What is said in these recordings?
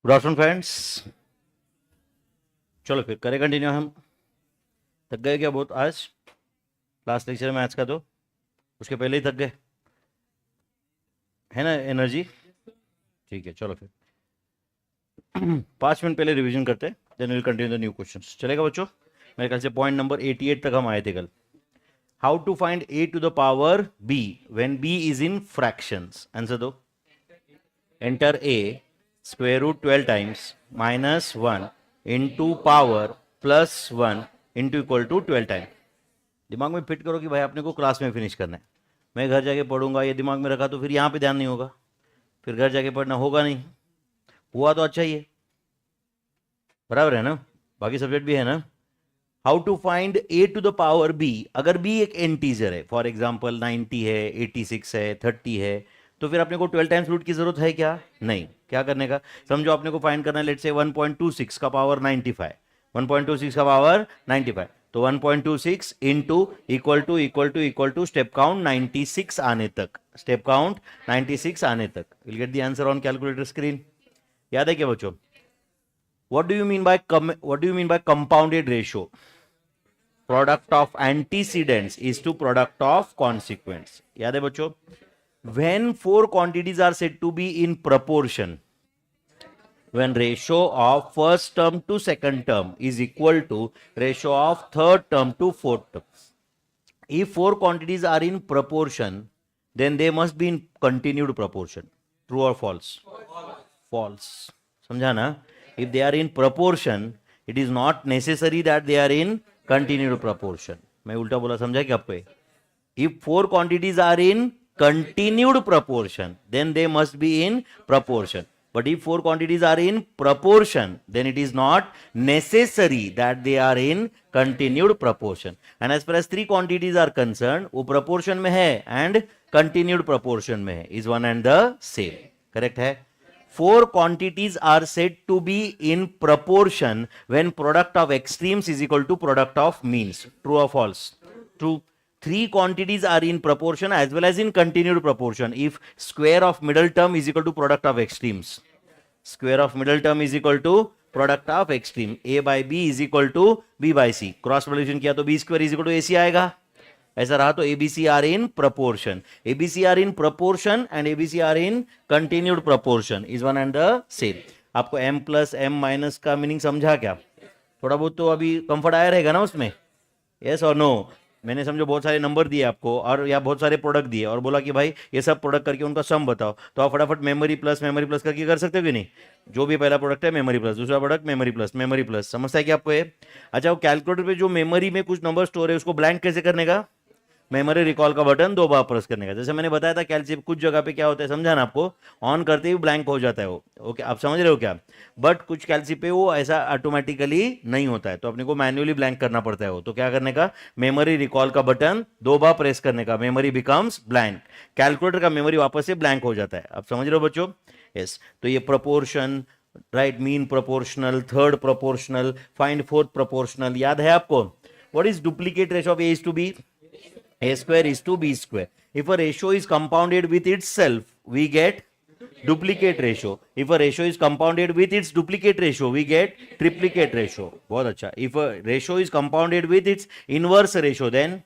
Good afternoon friends. चलो फिर करें कंटिन्यू। हम थक गए क्या बहुत आज लास्ट लेक्चर मैथ्स का? तो उसके पहले ही थक गए है ना एनर्जी? ठीक है चलो फिर 5 मिनट पहले रिवीजन करते हैं, then will continue the new questions. चलेगा बच्चों? मेरे ख्याल से पॉइंट नंबर 88 तक हम आए थे कल। How to find a to the power b when b is in fractions? Answer दो। Enter a square root 12 times minus 1 into power plus 1 into equal to 12 time. दिमाग में फिट करो कि भाई आपने को क्लास में फिनिश करना है। मैं घर जाके पढ़ूंगा, ये दिमाग में रखा तो फिर यहाँ पे ध्यान नहीं होगा, फिर घर जाके पढ़ना होगा नहीं। हुआ तो अच्छा ही है, बराबर है ना? बाकी सब्जेक्ट भी है ना। How to find a to the power b? अगर b एक इंटीजर है, फॉर एग्जांपल 90 है, 86 है, 30 है, तो फिर अपने को 12 टाइम्स रूट की जरूरत है क्या? नहीं। क्या करने का? समझो आपने को फाइंड करना है, लेट्स से 1.26 का पावर 95, 1.26 का पावर 95, तो 1.26 into equal to step count 96 आने तक, स्टेप काउंट 96 आने तक। Will get the answer on calculator screen. याद है क्या बच्चों? what do you mean by compounded ratio? Product of antecedents is to product of consequents. याद है बच्चों? When 4 quantities are said to be in proportion, when ratio of first term to second term is equal to ratio of third term to fourth term. If 4 quantities are in proportion, then they must be in continued proportion. True or false? False. समझा ना? If they are in proportion, it is not necessary that they are in continued proportion. मैं उल्टा बोला, समझा क्या आपको? If 4 quantities are in continued proportion, then they must be in proportion. But if 4 quantities are in proportion, then it is not necessary that they are in continued proportion. And as far as 3 quantities are concerned, वो proportion में है and continued proportion में है, is one and the same. Correct है? 4 quantities are said to be in proportion when product of extremes is equal to product of means. True or false? True. 3 quantities are in proportion as well as in continued proportion if square of middle term is equal to product of extremes. Square of middle term is equal to product of extreme. A by B is equal to B by C. Cross multiplication किया तो B square is equal to AC आएगा। ऐसा रहा तो ABC are in proportion. ABC are in proportion and ABC are in continued proportion is one and the same. आपको M plus M minus का meaning समझा क्या? थोड़ा बहुत तो अभी कंफर्ट आया रहेगा ना उसमें? यस और नो? मैंने समझो बहुत सारे नंबर दिए आपको और या बहुत सारे प्रोडक्ट दिए और बोला कि भाई ये सब प्रोडक्ट करके उनका सम बताओ, तो आप फटाफट मेमोरी प्लस करके कर सकते हो कि नहीं? जो भी पहला प्रोडक्ट है मेमोरी प्लस, दूसरा प्रोडक्ट मेमोरी प्लस। समझता है कि आपको ये? अच्छा, वो कैलकुलेटर पे जो मेमोरी में कुछ नंबर स्टोर है उसको ब्लैंक कैसे करने का? मेमोरी रिकॉल का बटन 2 बार प्रेस करने का। जैसे मैंने बताया था कैल्शियम कुछ जगह पे क्या होता है, समझा ना आपको? ऑन करते ही ब्लैंक हो जाता है वो। ओके, आप समझ रहे हो क्या? बट कुछ कैल्शियम पे वो ऐसा ऑटोमेटिकली नहीं होता है, तो अपने को मैन्युअली ब्लैंक करना पड़ता है वो। तो क्या करने का? मेमोरी रिकॉल का बटन 2 बार प्रेस करने का, मेमोरी बिकम्स ब्लैंक, कैलकुलेटर का मेमोरी वापस से ब्लैंक हो जाता है। आप समझ रहे हो बच्चों? यस। तो ये proportion, right, mean proportional, third proportional, find fourth proportional, याद है आपको? What is duplicate ratio of A is to B? A square is to B square. If a ratio is compounded with itself, we get duplicate ratio. If a ratio is compounded with its duplicate ratio, we get triplicate ratio. बहुत अच्छा. If a ratio is compounded with its inverse ratio, then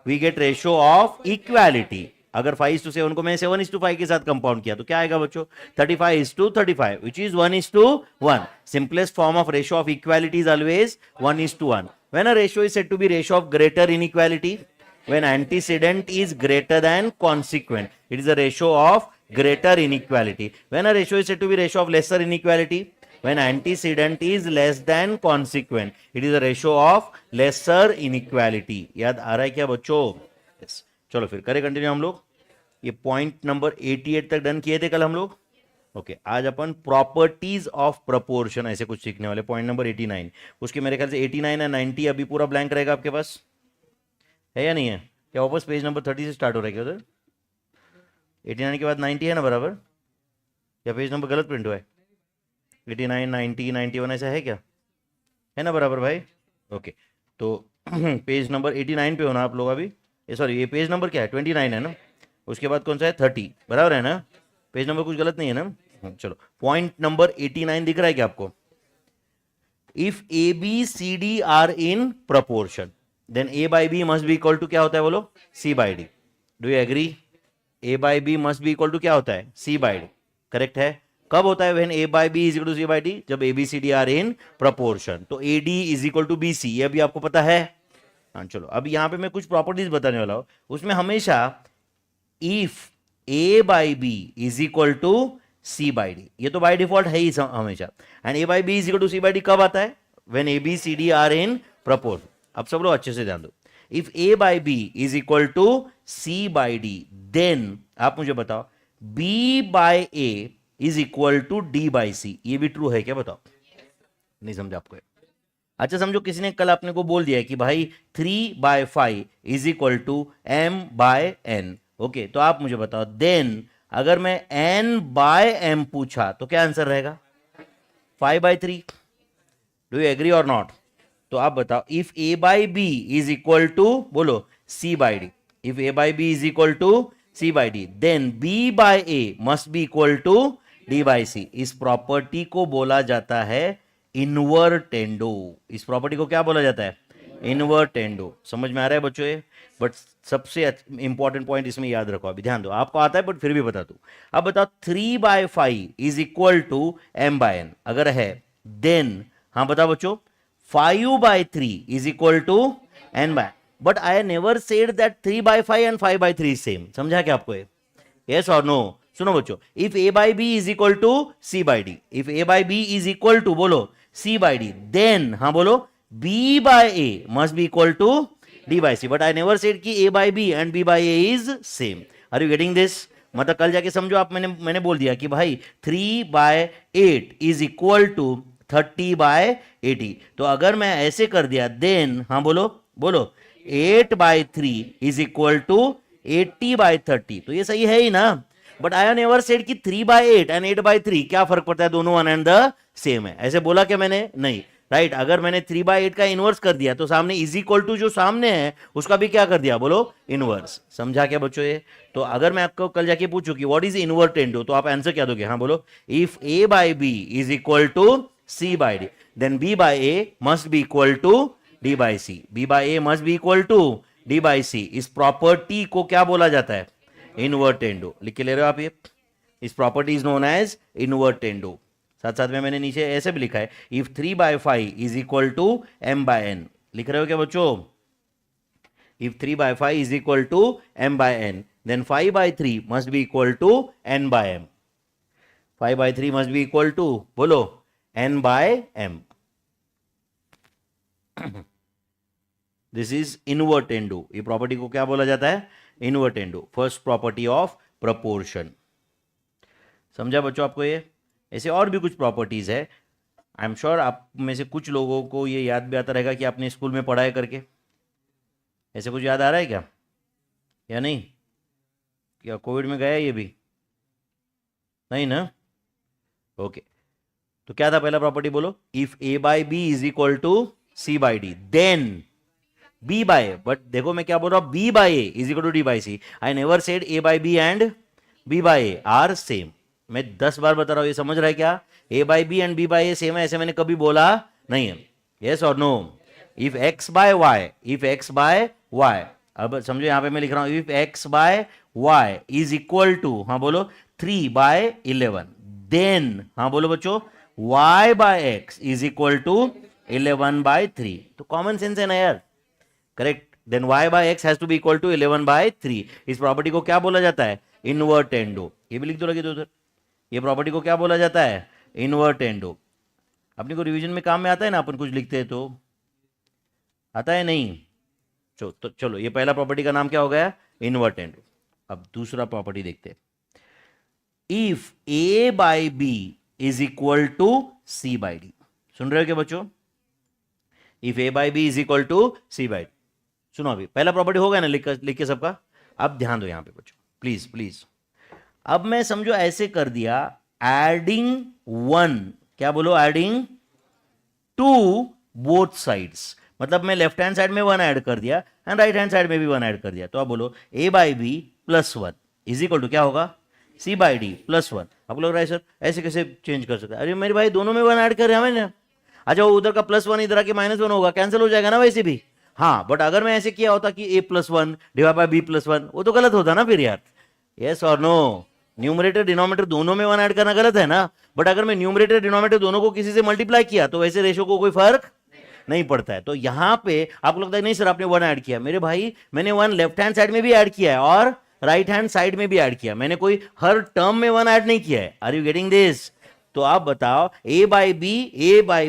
we get ratio of equality. अगर 5:7 को मैं 7:5 के साथ compound किया तो क्या आएगा बच्चों? 35:35, which is 1:1. Simplest form of ratio of equality is always 1:1. When a ratio is said to be ratio of greater inequality, when antecedent is greater than consequent, it is a ratio of greater inequality. When a ratio is said to be ratio of lesser inequality, when antecedent is less than consequent, it is a ratio of lesser inequality. याद आ रहा है क्या बच्चों? yes. चलो फिर करें continue हम लोग। ये पॉइंट नंबर 88 तक डन किए थे कल हम लोग। ओके, आज अपन प्रॉपर्टीज ऑफ प्रपोर्शन ऐसे कुछ सीखने वाले। पॉइंट नंबर 89, उसके मेरे ख्याल से 89 और 90 अभी पूरा ब्लैंक रहेगा आपके पास, है या नहीं है? क्या वापस पेज नंबर 30 से स्टार्ट हो रहा है क्या उधर? 89 के बाद 90 है ना बराबर? या पेज नंबर गलत प्रिंट हुआ है? 89, 90, 91 ऐसा है क्या? है ना बराबर भाई? ओके, तो पेज नंबर 89 पे होना आप लोग अभी। ये सॉरी, ये पेज नंबर क्या है? 29 है ना? उसके बाद कौन सा है? 30, बराबर है ना? पेज नंबर कुछ गलत नहीं है ना? चलो पॉइंट नंबर 89 दिख रहा है क्या आपको? If A B C D are in proportion then A by B must be equal to क्या होता है बोलो? C by D. Do you agree? A by B must be equal to क्या होता है? सी बाई डी. करेक्ट है. कब होता है? When A by B is equal to C by D, जब A B C D are in proportion. तो A D is equal to B C, ये अभी आपको पता है. हाँ चलो, अब यहां पे मैं कुछ प्रॉपर्टीज बताने वाला हूं. उसमें हमेशा if A by B is equal to C by D, ये तो बाई डिफॉल्ट है ही हमेशा. And A by B is equal to C by D कब आता है? When A B C D are in proportion. अब सब लोग अच्छे से ध्यान दो. If A by B is equal to C by D, then आप मुझे बताओ B by A is equal to D by सी. ये भी ट्रू है क्या? बताओ. नहीं समझा आपको? अच्छा समझो, किसी ने कल अपने को बोल दिया है कि भाई 3/5 is equal to m by n. Okay, तो आप मुझे बताओ देन अगर मैं n बाय m पूछा तो क्या आंसर रहेगा? 5/3. डू यू एग्री और नॉट? तो आप बताओ if a by B is equal to बोलो c by D. If a by B is equal to c by D, then b by a must be equal to d by c. इस property को बोला जाता है इनवर्टेंडो. इस property को क्या बोला जाता है? इनवर्टेंडो. समझ में आ रहा है बच्चों ये? बट सबसे इंपॉर्टेंट पॉइंट इसमें याद रखो, अभी ध्यान दो. आपको आता है बट फिर भी बता दूं. अब बताओ 3/5 is equal to m by n अगर है, देन हाँ बताओ बच्चों 5/3 is equal to n by. But I never said that 3/5 and 5/3 same. समझा क्या आपको? यस और नो? सुनो बच्चों, if a by B is equal to c by D, if a by B is equal to बोलो c by D, then हाँ बोलो b by a must be equal to d by c. But I never said कि a by b and b by a is same. Are you getting this? मतलब कल जाके समझो आप, मैंने बोल दिया कि भाई 3/8 इज इक्वल टू 30/80. तो अगर मैं ऐसे कर दिया देन हाँ बोलो 8/3 इज इक्वल टू 80/30. तो ये सही है ही ना? बट आई नेवर सेड कि 3/8 एंड 8/3 क्या फर्क पड़ता है, दोनों वन एंड द सेम है. ऐसे बोला क्या मैंने? नहीं. राइट. अगर मैंने 3/8 का इनवर्स कर दिया तो सामने इज इक्वल टू जो सामने है उसका भी क्या कर दिया बोलो? इनवर्स. समझा क्या बच्चों ये? तो अगर मैं आपको कल जाके पूछूं कि व्हाट इज इनवर्टेंडो, तो आप आंसर क्या दोगे? हाँ बोलो if a by B is equal to c by D, then b by a must be equal to d by c. b by a must be equal to d by c. इस property को क्या बोला जाता है? इनवर्टेंडो. लिख के ले रहे हो आप ये? इस property is known as invertendo. साथ साथ में मैंने नीचे ऐसे भी लिखा है if 3/5 is equal to m by n. लिख रहे हो क्या बच्चों? If 3/5 is equal to m by n, then 5/3 must be equal to n by m. 5/3 must be equal to बोलो n by m. This is invertendo. ये property को क्या बोला जाता है? Invertendo. First property of proportion. समझा बच्चों आपको ये? ऐसे और भी कुछ प्रॉपर्टीज है. आई एम श्योर आप में से कुछ लोगों को ये याद भी आता रहेगा कि आपने स्कूल में पढ़ा है करके. ऐसे कुछ याद आ रहा है क्या या नहीं? क्या कोविड में गया ये भी? नहीं ना? ओके. तो क्या था पहला प्रॉपर्टी बोलो? If a by B is equal to c by D, then b by a. But देखो मैं क्या बोल रहा हूं, b by a is equal to d by c. I never said a by b and b by a are same. मैं 10 बार बता रहा हूं, ये समझ रहा है क्या? a by B and b by a same है, ऐसे मैंने कभी बोला नहीं है. यस और no? If x by y, if x by y, अब समझो यहां पे मैं लिख रहा हूं if x by y is equal to हाँ बोलो 3/11, देन हाँ बोलो बच्चों y by x is equal to 11/3. तो कॉमन सेंस है ना यार? Correct. Then y by x has to be equal to 11/3. इस प्रॉपर्टी को क्या बोला जाता है? इनवर्टेंडो. ये भी लिख दो लगे तो उधर. ये प्रॉपर्टी को क्या बोला जाता है? इनवर्टेंडो. अपने को रिवीजन में काम में आता है ना, अपन कुछ लिखते हैं तो आता है नहीं? तो चलो ये पहला प्रॉपर्टी का नाम क्या हो गया? इनवर्टेंडो. अब दूसरा प्रॉपर्टी देखते हैं. If a by B is equal to c by D. सुन रहे हो क्या बच्चों? If a by B is equal to c by D. सुनो अभी पहला प्रॉपर्टी हो गया ना लिख के सबका. अब ध्यान दो यहां पे बच्चों, प्लीज प्लीज. अब मैं समझो ऐसे कर दिया एडिंग 1, क्या बोलो? Adding to both sides. मतलब मैं लेफ्ट हैंड साइड में 1 ऐड कर दिया एंड राइट हैंड साइड में भी 1 ऐड कर दिया. तो आप बोलो a by B plus 1 is equal to क्या होगा? C by D plus one. आपको लग रहा है सर ऐसे कैसे चेंज कर सकते हैं? अरे मेरे भाई दोनों में वन ऐड कर रहे हैं मैंने। अच्छा वो उधर का प्लस वन इधर आके माइनस वन होगा, कैंसिल हो जाएगा ना वैसे भी। हाँ बट अगर मैं ऐसे किया होता कि A plus one divide by B plus one, वो तो गलत होता ना फिर यार। यस और नो? न्यूमरेटर डिनोमिनेटर दोनों में वन ऐड करना गलत है ना। बट अगर मैं न्यूमरेटर डिनोमिनेटर दोनों को किसी से मल्टीप्लाई किया तो वैसे रेशो को कोई फर्क नहीं पड़ता है। तो यहां पे आपको लगता है नहीं सर आपने वन ऐड किया, मेरे भाई मैंने वन लेफ्ट हैंड साइड में भी ऐड किया है और राइट हैंड साइड में भी ऐड किया, मैंने कोई हर टर्म में वन ऐड नहीं किया है। Are you getting this? तो आप बताओ ए by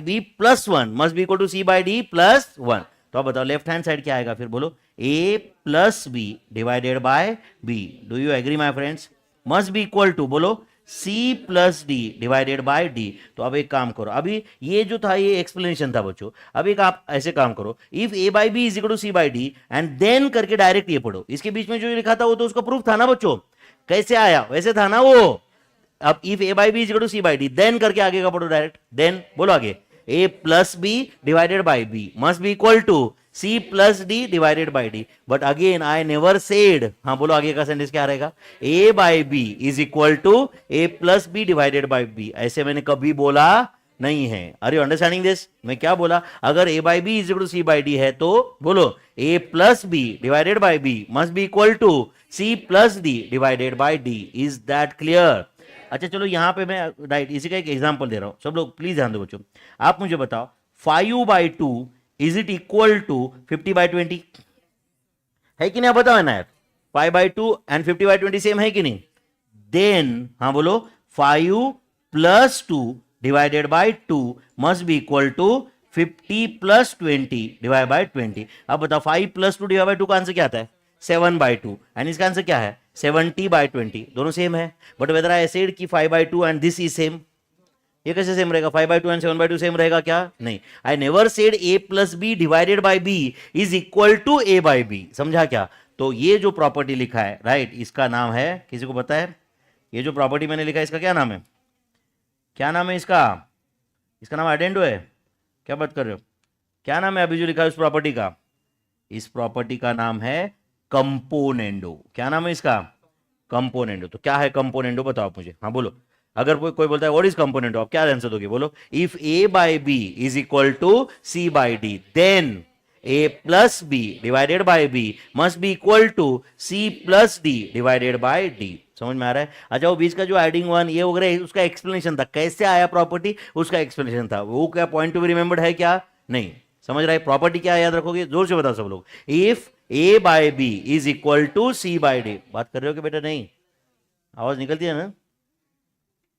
B plus one must be equal to C by D plus one. तो आप बताओ लेफ्ट हैंड साइड क्या आएगा फिर? बोलो ए plus B divided by B. Do you agree my friends? Must be equal to बोलो C plus D divided by D. तो अब एक काम करो, अभी ये जो था ये एक्सप्लेनेशन था बच्चों, अब एक आप ऐसे काम करो, if A by B is equal to C by D and then करके डायरेक्ट ये पढ़ो। इसके बीच में जो लिखा था वो तो उसका प्रूफ था ना बच्चों, कैसे आया वैसे था ना वो। अब if A by B is equal to C by D then करके आगे का पढ़ो डायरेक्ट। देन बोलो आगे A plus B divided by B must be equal to C plus D divided by D. But again I never said, हाँ बोलो आगे का सेंटेंस क्या रहेगा? A by B is equal to A plus B divided by B, ऐसे मैंने कभी बोला नहीं है। Are you understanding this? मैं क्या बोला? अगर A by B is equal to C by D है तो बोलो ए plus B divided by B must be equal to C plus D divided by D. Is that clear? अच्छा चलो यहां पे मैं राइट इसी का एक एग्जांपल दे रहा हूं, सब लोग प्लीज ध्यान दो बच्चों। आप मुझे बताओ 5/2 इज इट इक्वल टू 50/20? है कि नहीं? आप बताओ ना यार, 5/2 एंड 50/20 सेम है कि नहीं? देन हाँ बोलो 5 plus 2 divided by 2 must be equal to 50 plus 20 divide by 20। अब बताओ 5 प्लस 2 डिवाइड बाई 2 का आंसर क्या आता है? 7/2 एंड इसका आंसर क्या है? 70/20। दोनों सेम है, बट वेदर आई सेड कि 5/2 एंड दिस इज सेम, ये कैसे सेम रहेगा? 5/2 एंड 7/2 सेम रहेगा क्या? नहीं। I never said a plus B divided by B is equal to a by B, समझा क्या? तो ये जो प्रॉपर्टी लिखा है राइट, इसका नाम है, किसी को पता है ये जो प्रॉपर्टी मैंने लिखा है इसका क्या नाम है? क्या नाम है इसका? इसका नाम अडेंडो है? क्या बात कर रहे हो? क्या नाम है अभी जो लिखा है उस प्रॉपर्टी का? इस प्रॉपर्टी का नाम है कंपोनेंडो। क्या नाम है इसका? कंपोनेंडो। तो क्या है कंपोनेंडो बताओ आप मुझे, हाँ बोलो। अगर कोई बोलता है व्हाट इज कंपोनेंट, आप क्या आंसर दोगे? बोलो if A by B is equal to C by D then A plus B divided by B must be equal to C plus D divided by D. समझ में आ रहा है? अच्छा वो बीच का जो एडिंग वन ये वगैरह उसका एक्सप्लेनेशन था, कैसे आया प्रॉपर्टी उसका एक्सप्लेनेशन था, वो क्या पॉइंट टू बी रिमेंबर्ड है क्या? नहीं समझ रहा है? प्रॉपर्टी क्या याद रखोगे? जोर से बताओ सब लोग। If A by B is equal to C by D. बात कर रहे हो कि बेटा? नहीं, आवाज निकलती है ना?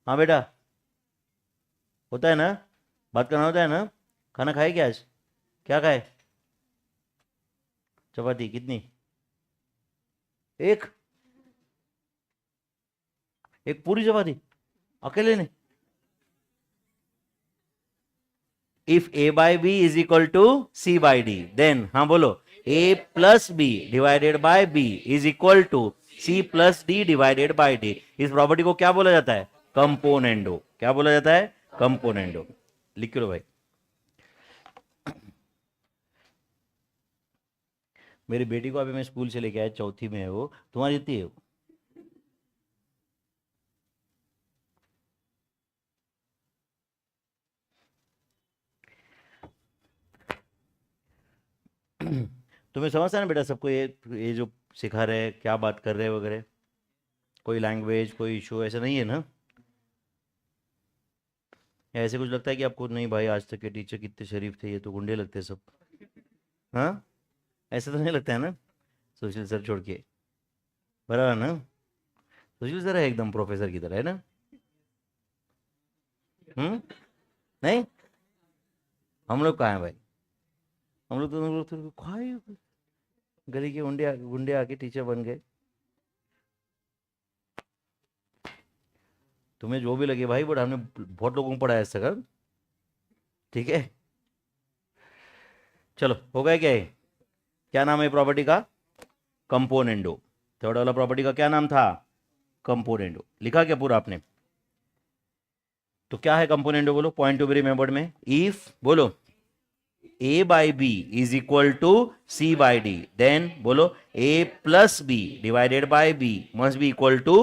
हाँ बेटा होता है ना, बात करना होता है ना? खाना खाए क्या आज? क्या खाए? चपाती कितनी? एक पूरी चपाती अकेले ने? If A by B is equal to C by D then हाँ बोलो ए plus B divided by B is equal to C plus D divided by D. इस प्रॉपर्टी को क्या बोला जाता है? कंपोनेंडो। क्या बोला जाता है? कंपोनेंडो। लिख लो भाई। मेरी बेटी को अभी मैं स्कूल से लेके आया, चौथी में है वो, तुम्हारी इतनी है वो। तुम्हें समझता है ना बेटा सबको, ये जो सिखा रहे हैं क्या बात कर रहे हैं वगैरह, कोई लैंग्वेज कोई इशू ऐसा नहीं है ना? या ऐसे कुछ लगता है कि आपको नहीं भाई आज तक के टीचर कितने शरीफ थे, ये तो गुंडे लगते हैं सब? हाँ ऐसा तो नहीं लगता है ना? सुशील सर छोड़ के, बराबर ना? सुशील सर है एकदम प्रोफेसर की तरह, है ना? नहीं हम लोग कहाँ हैं भाई? हम लोग तो खाए गली के गुंडे गुंडे आके टीचर बन गए। तुम्हें जो भी लगे भाई, बट हमने बहुत लोगों को पढ़ाया इससे कर, ठीक है? चलो हो गया क्या है? क्या नाम है प्रॉपर्टी का? कंपोनेंडो। थर्ड वाला प्रॉपर्टी का क्या नाम था? कंपोनेंडो। लिखा क्या पूरा आपने? तो क्या है कंपोनेंडो बोलो, पॉइंट टू बी रिमेंबर्ड में। इफ बोलो a by B is equal to C by D then बोलो a plus B divided by B must be equal to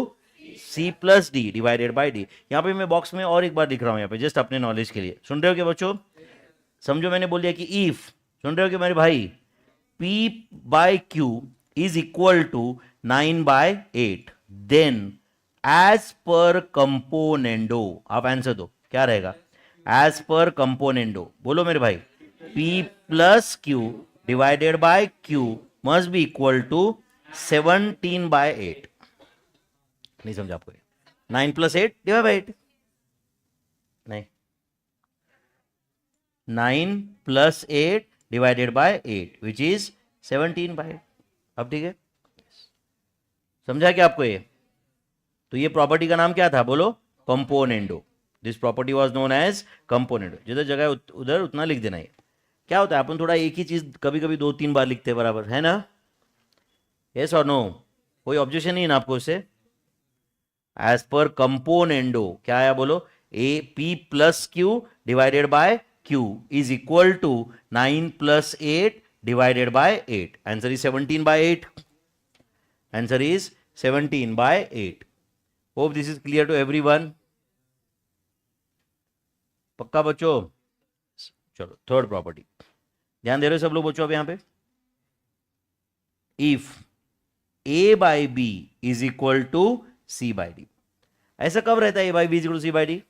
C plus D divided by D. यहाँ पे मैं box में और एक बार लिख रहा हूँ, यहाँ पे जस्ट अपने नॉलेज के लिए। सुन रहे हो क्या बच्चों? समझो, मैंने बोल दिया कि इफ, सुन रहे हो क्या मेरे भाई, P by Q is equal to 9 by 8, then as per componendo, आप आंसर दो क्या रहेगा? as per componendo, बोलो मेरे भाई। P plus Q divided by Q must be equal to 17 by 8। नहीं समझा आपको? 9 plus 8 डिवाइड बाई 8, नहीं, 9 plus 8 divided by 8 which is 17 by 8। अब ठीक है, समझा क्या आपको ये? तो ये प्रॉपर्टी का नाम क्या था बोलो? Componendo. This property was known as componendo. जिधर जगह उधर उतना लिख देना। ये क्या होता है, अपन थोड़ा एक ही चीज कभी कभी 2-3 बार लिखते हैं, बराबर है ना? यस और नो? कोई ऑब्जेक्शन नहीं है ना आपको इससे? एज पर कंपोनेंडो क्या आया बोलो? A P plus Q divided by Q is equal to 9 plus 8 divided by 8। Answer is 17 by 8। Answer is 17 by 8। Hope this is clear to everyone. पक्का बच्चों? चलो थर्ड प्रॉपर्टी, ध्यान दे रहे हो सब लोग बच्चों? अब यहां पे if A by B is equal to C by D, ऐसा कब रहता है A by B is equal to C by D?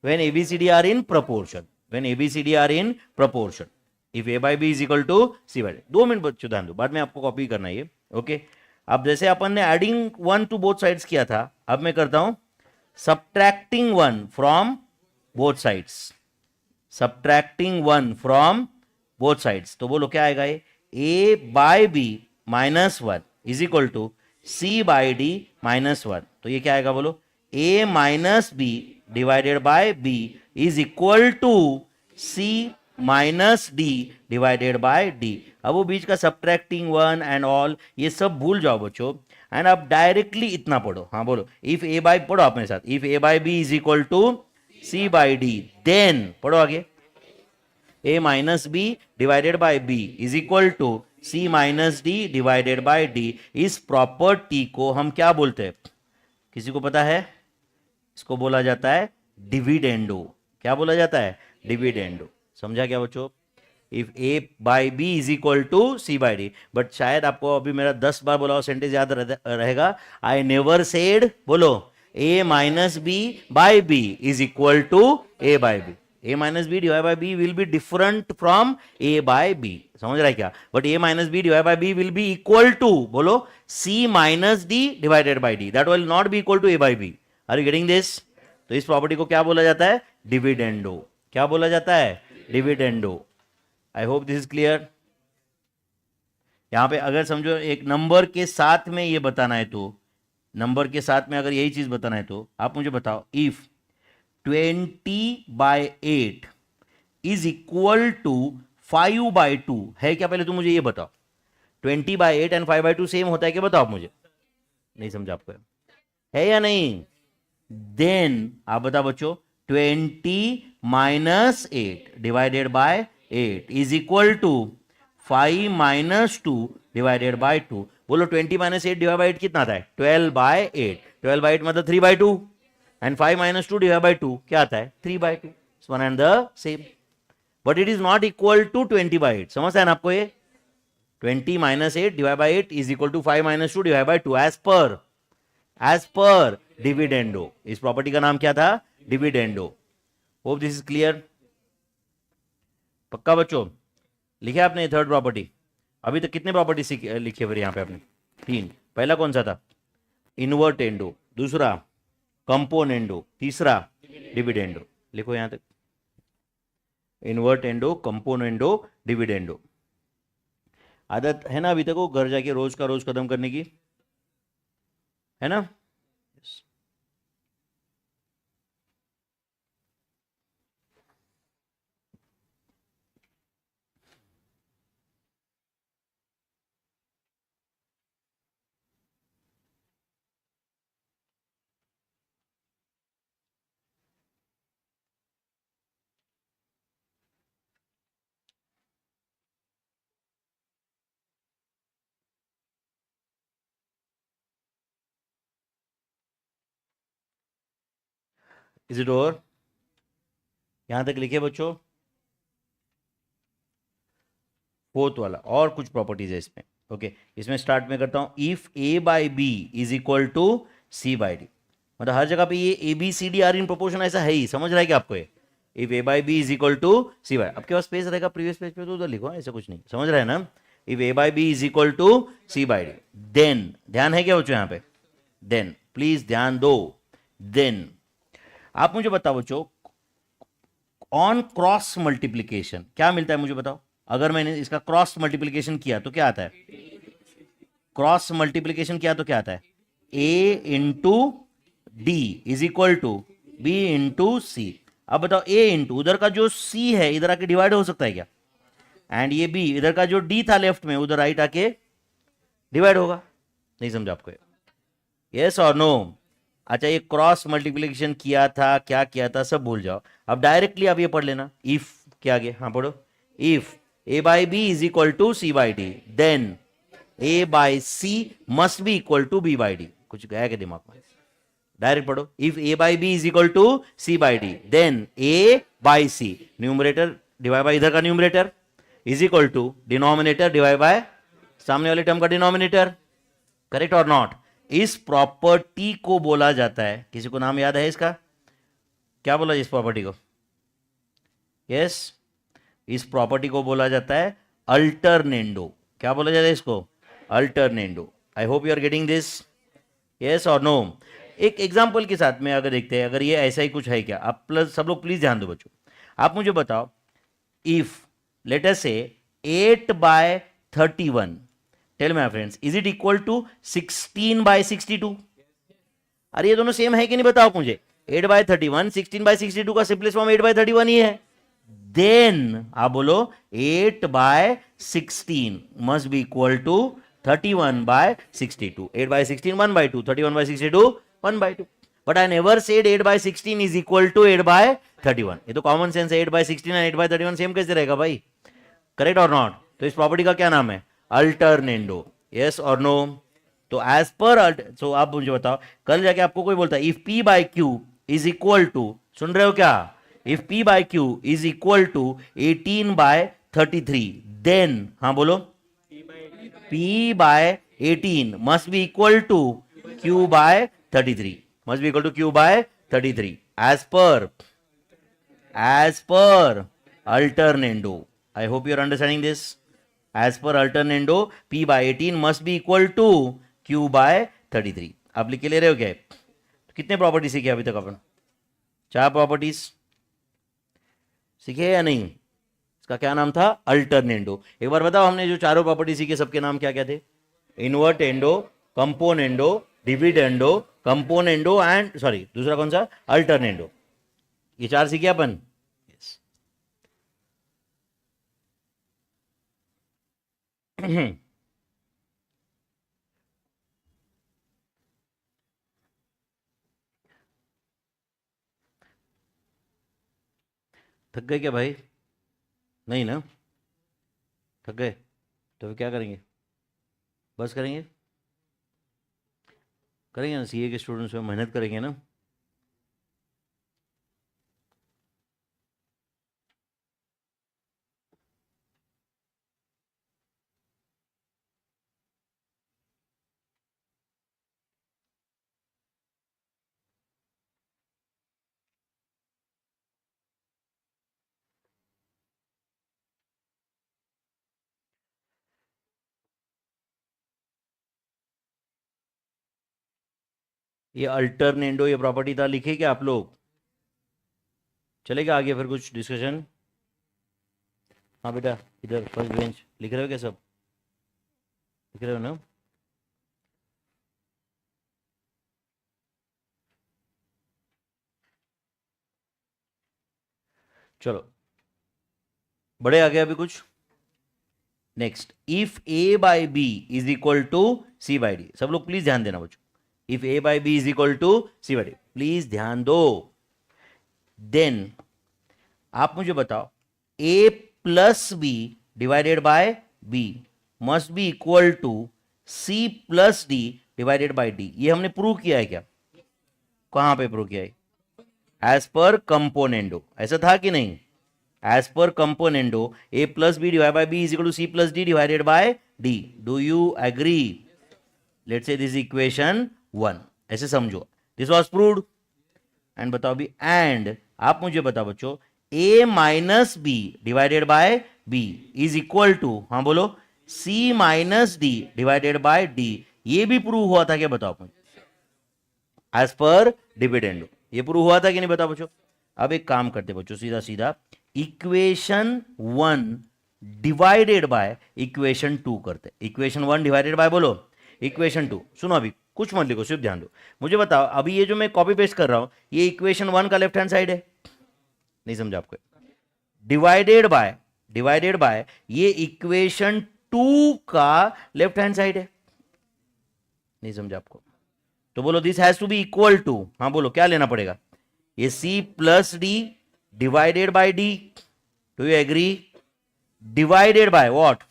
When A B C D are in proportion, when A B C D are in proportion, if A by B is equal to C by D. 2 minute बच्चों ध्यान दो, बाद में आपको कॉपी करना है ये, okay? अब जैसे अपन ने एडिंग 1 टू बोथ साइड्स किया था, अब मैं करता हूं subtracting 1 from both sides, subtracting 1 from both sides. तो बोलो क्या आएगा ये? A by B minus 1 is equal to C by D minus 1। तो ये क्या आएगा बोलो? A minus B divided by B is equal to C minus D divided by D. अब वो बीच का सबट्रैक्टिंग 1 एंड ऑल ये सब भूल जाओ बच्चों, एंड अब डायरेक्टली इतना पढ़ो। हाँ बोलो, इफ ए बाय, पढ़ो आप मेरे साथ, if A by B is equal to C by D, then पढ़ो आगे, a minus B divided by B is equal to C minus D divided by D. इस प्रॉपर्टी को हम क्या बोलते हैं? किसी को पता है? इसको बोला जाता है डिविडेंडो। क्या बोला जाता है? डिविडेंडो। समझा क्या बच्चों? If A by B is equal to C by D, but शायद आपको अभी मेरा 10 बार बोला हुआ सेंटेंस याद रहेगा। आई नेवर सेड, बोलो, A minus B by B is equal to A by B. a minus b divided by b will be different from a by b, समझ रहा है क्या? but a minus b divided by b will be equal to, बोलो, c minus d divided by d, that will not be equal to a by b। are you getting this? तो इस property को क्या बोला जाता है? Dividendo. क्या बोला जाता है? Dividendo. I hope this is clear. यहां पे अगर समझो एक नंबर के साथ में ये बताना है, तो नंबर के साथ में अगर यही चीज बताना है, तो आप मुझे बताओ, इफ 20/8 इज इक्वल टू 5/2 है क्या? पहले तुम मुझे ये बताओ, 20/8 एंड 5/2 सेम होता है क्या? बताओ मुझे। नहीं समझा आपको? है या नहीं? देन आप बताओ बच्चों, 20 minus 8 divided by 8 is equal to 5 minus 2 divided by 2। बोलो 20 माइनस 8 डिवाइड बाय 8 कितना आता है? 12/8। 12/8 मतलब 3/2, and 5 minus 2 divided by 2 क्या आता है? 3/2। It's one and the same, but it is not equal to 20/8। समझता है ना आपको ये? 20 minus 8 divided by 8 is equal to 5 minus 2 divided by 2 as per dividendo। इस प्रॉपर्टी का नाम क्या था? Dividendo. Hope this is clear. पक्का बच्चों? लिखे आपने थर्ड प्रॉपर्टी? अभी तक कितने प्रॉपर्टी लिखे फिर यहाँ पे आपने? 3। पहला कौन सा था? इनवर्टेंडो। दूसरा कंपोनेंडो। तीसरा डिविडेंडो। लिखो यहां तक, इन्वर्टेंडो, कंपोनेंडो, डिविडेंडो। आदत है ना अभी तक वो घर जाके रोज का रोज खत्म करने की, है ना? Is it over? यहां तक लिखे बच्चों? फोर्थ वाला और कुछ प्रॉपर्टीज है इसमें। ओके, इसमें स्टार्ट में करता हूं। If A by B is equal to C by D, मतलब हर जगह पे ये A B C D are in proportion ऐसा है ही, समझ रहा है क्या आपको ये? If A by B is equal to C by, आपके पास स्पेस रहेगा प्रीवियस पेज पे तो उधर लिखो, ऐसा कुछ नहीं, समझ रहे हैं ना? If A by B is equal to C by D, then, ध्यान है क्या बच्चों यहाँ पे? देन प्लीज ध्यान दो। देन आप मुझे बताओ बच्चों, ऑन क्रॉस मल्टीप्लीकेशन क्या मिलता है मुझे बताओ? अगर मैंने इसका क्रॉस मल्टीप्लीकेशन किया तो क्या आता है? क्रॉस मल्टीप्लीकेशन किया तो क्या आता है? A into D is equal to B into C. अब बताओ, ए इंटू उधर का जो सी है इधर आके डिवाइड हो सकता है क्या? एंड ये बी इधर का जो डी था लेफ्ट में उधर राइट आके डिवाइड होगा? नहीं समझा आपको? यस और नो? अच्छा, ये क्रॉस मल्टीप्लीकेशन किया था, क्या किया था सब भूल जाओ, अब डायरेक्टली आप ये पढ़ लेना। इफ क्या आगे, हाँ पढ़ो। If A by B is equal to C by D, then A by C must be equal to B by D. कुछ गया क्या दिमाग में? डायरेक्ट पढ़ो। If A by B is equal to C by D, then A by C, numerator divide by इधर का numerator is equal to denominator divide by सामने वाले टर्म का डिनोमिनेटर। करेक्ट और नॉट? इस प्रॉपर्टी को बोला जाता है, किसी को नाम याद है इसका? क्या बोला इस प्रॉपर्टी को? यस, इस प्रॉपर्टी को बोला जाता है अल्टरनेंडो। क्या बोला जाता है इसको? Alternendo. I hope you are getting this. Yes और नो? एक एग्जांपल के साथ में अगर देखते हैं, अगर ये ऐसा ही कुछ है क्या, आप प्लस सब लोग प्लीज ध्यान दो बच्चों। आप मुझे बताओ, if late us say 8/31, tell my friends, is it equal to 16/62? अरे ये दोनों सेम है कि नहीं बताओ मुझे? 8/31 16/62 का सिंपलेस्ट फॉर्म 8/31 ही है। देन आप बोलो 8/16 must be equal to 31/62। 8/16 1/2, 31/62 1/2। But I never said 8/16 is equal to 8/31। ये तो कॉमन सेंस है, 8/16 एंड 8/31 सेम कैसे रहेगा भाई? करेक्ट और नॉट? तो इस प्रॉपर्टी का क्या नाम है? अल्टरनेंडो। यस और नो? तो एज पर सो आप मुझे बताओ, कल जाके आपको कोई बोलता है if P by Q is equal to, सुन रहे हो क्या? If P by Q is equal to 18/33, then हाँ बोलो, P by 18 must be equal to Q by 33, must be equal to Q by 33 as per alternando. I hope you are understanding this. As per alternando, P by 18 must be equal to Q by 33. आप लिख के ले रहे हो क्या? तो कितने property सीखे अभी तक अपन? 4 प्रॉपर्टीज सीखे या नहीं? इसका क्या नाम था? अल्टरनेंडो। एक बार बताओ, हमने जो चारों प्रॉपर्टी सीखे सबके नाम क्या क्या थे? Invertendo, componendo, dividendo, componendo and sorry दूसरा कौन सा? अल्टरनेंडो। ये 4 सीखे अपन। थक गए क्या भाई? नहीं ना? थक गए तो फिर क्या करेंगे? बस करेंगे? करेंगे ना, सीए के स्टूडेंट्स में मेहनत करेंगे ना। ये अल्टरनेंडो ये प्रॉपर्टी था, लिखे क्या आप लोग? चलेगा आगे फिर कुछ डिस्कशन? हाँ बेटा, इधर फर्स्ट बेंच लिख रहे हो क्या सब? लिख रहे हो ना? चलो बड़े आ गए अभी कुछ। Next, if A by B is equal to C by D. सब लोग प्लीज ध्यान देना बच्चों। If A by B is equal to C by D, please ध्यान दो। देन आप मुझे बताओ, A plus B divided by B must be equal to C plus D divided by D. ये हमने प्रूव किया है क्या? कहां पे प्रूव किया है? एज पर कंपोनेंडो, ऐसा था कि नहीं? एज पर componendo A plus B divide by B is equal to C plus D divided by D. Do you agree? Let's say this equation 1, ऐसे समझो. This was proved. एंड बताओ भी, एंड आप मुझे बताओ बच्चों, A minus B divided by B is equal to, हाँ बोलो, C minus D divided by D. ये भी प्रूव हुआ था क्या? बताओ मुझे. एज पर डिविडेंड ये प्रूव हुआ था कि नहीं? बताओ बच्चों. अब एक काम करते बच्चों, सीधा सीधा इक्वेशन 1 डिवाइडेड बाय इक्वेशन 2 करते. इक्वेशन 1 डिवाइडेड बाय, बोलो, इक्वेशन 2. सुनो, अभी कुछ मत लिखो, सिर्फ ध्यान दो. मुझे बताओ, अभी ये जो मैं कॉपी पेस्ट कर रहा हूं, ये इक्वेशन 1 का लेफ्ट हैंड साइड है? नहीं समझा आपको? डिवाइडेड बाय ये इक्वेशन 2 का लेफ्ट हैंड साइड है. नहीं समझा आपको? तो बोलो this has to be equal to, हाँ बोलो, क्या लेना पड़ेगा? ये C plus D divided by D. Do you agree? Divided by what?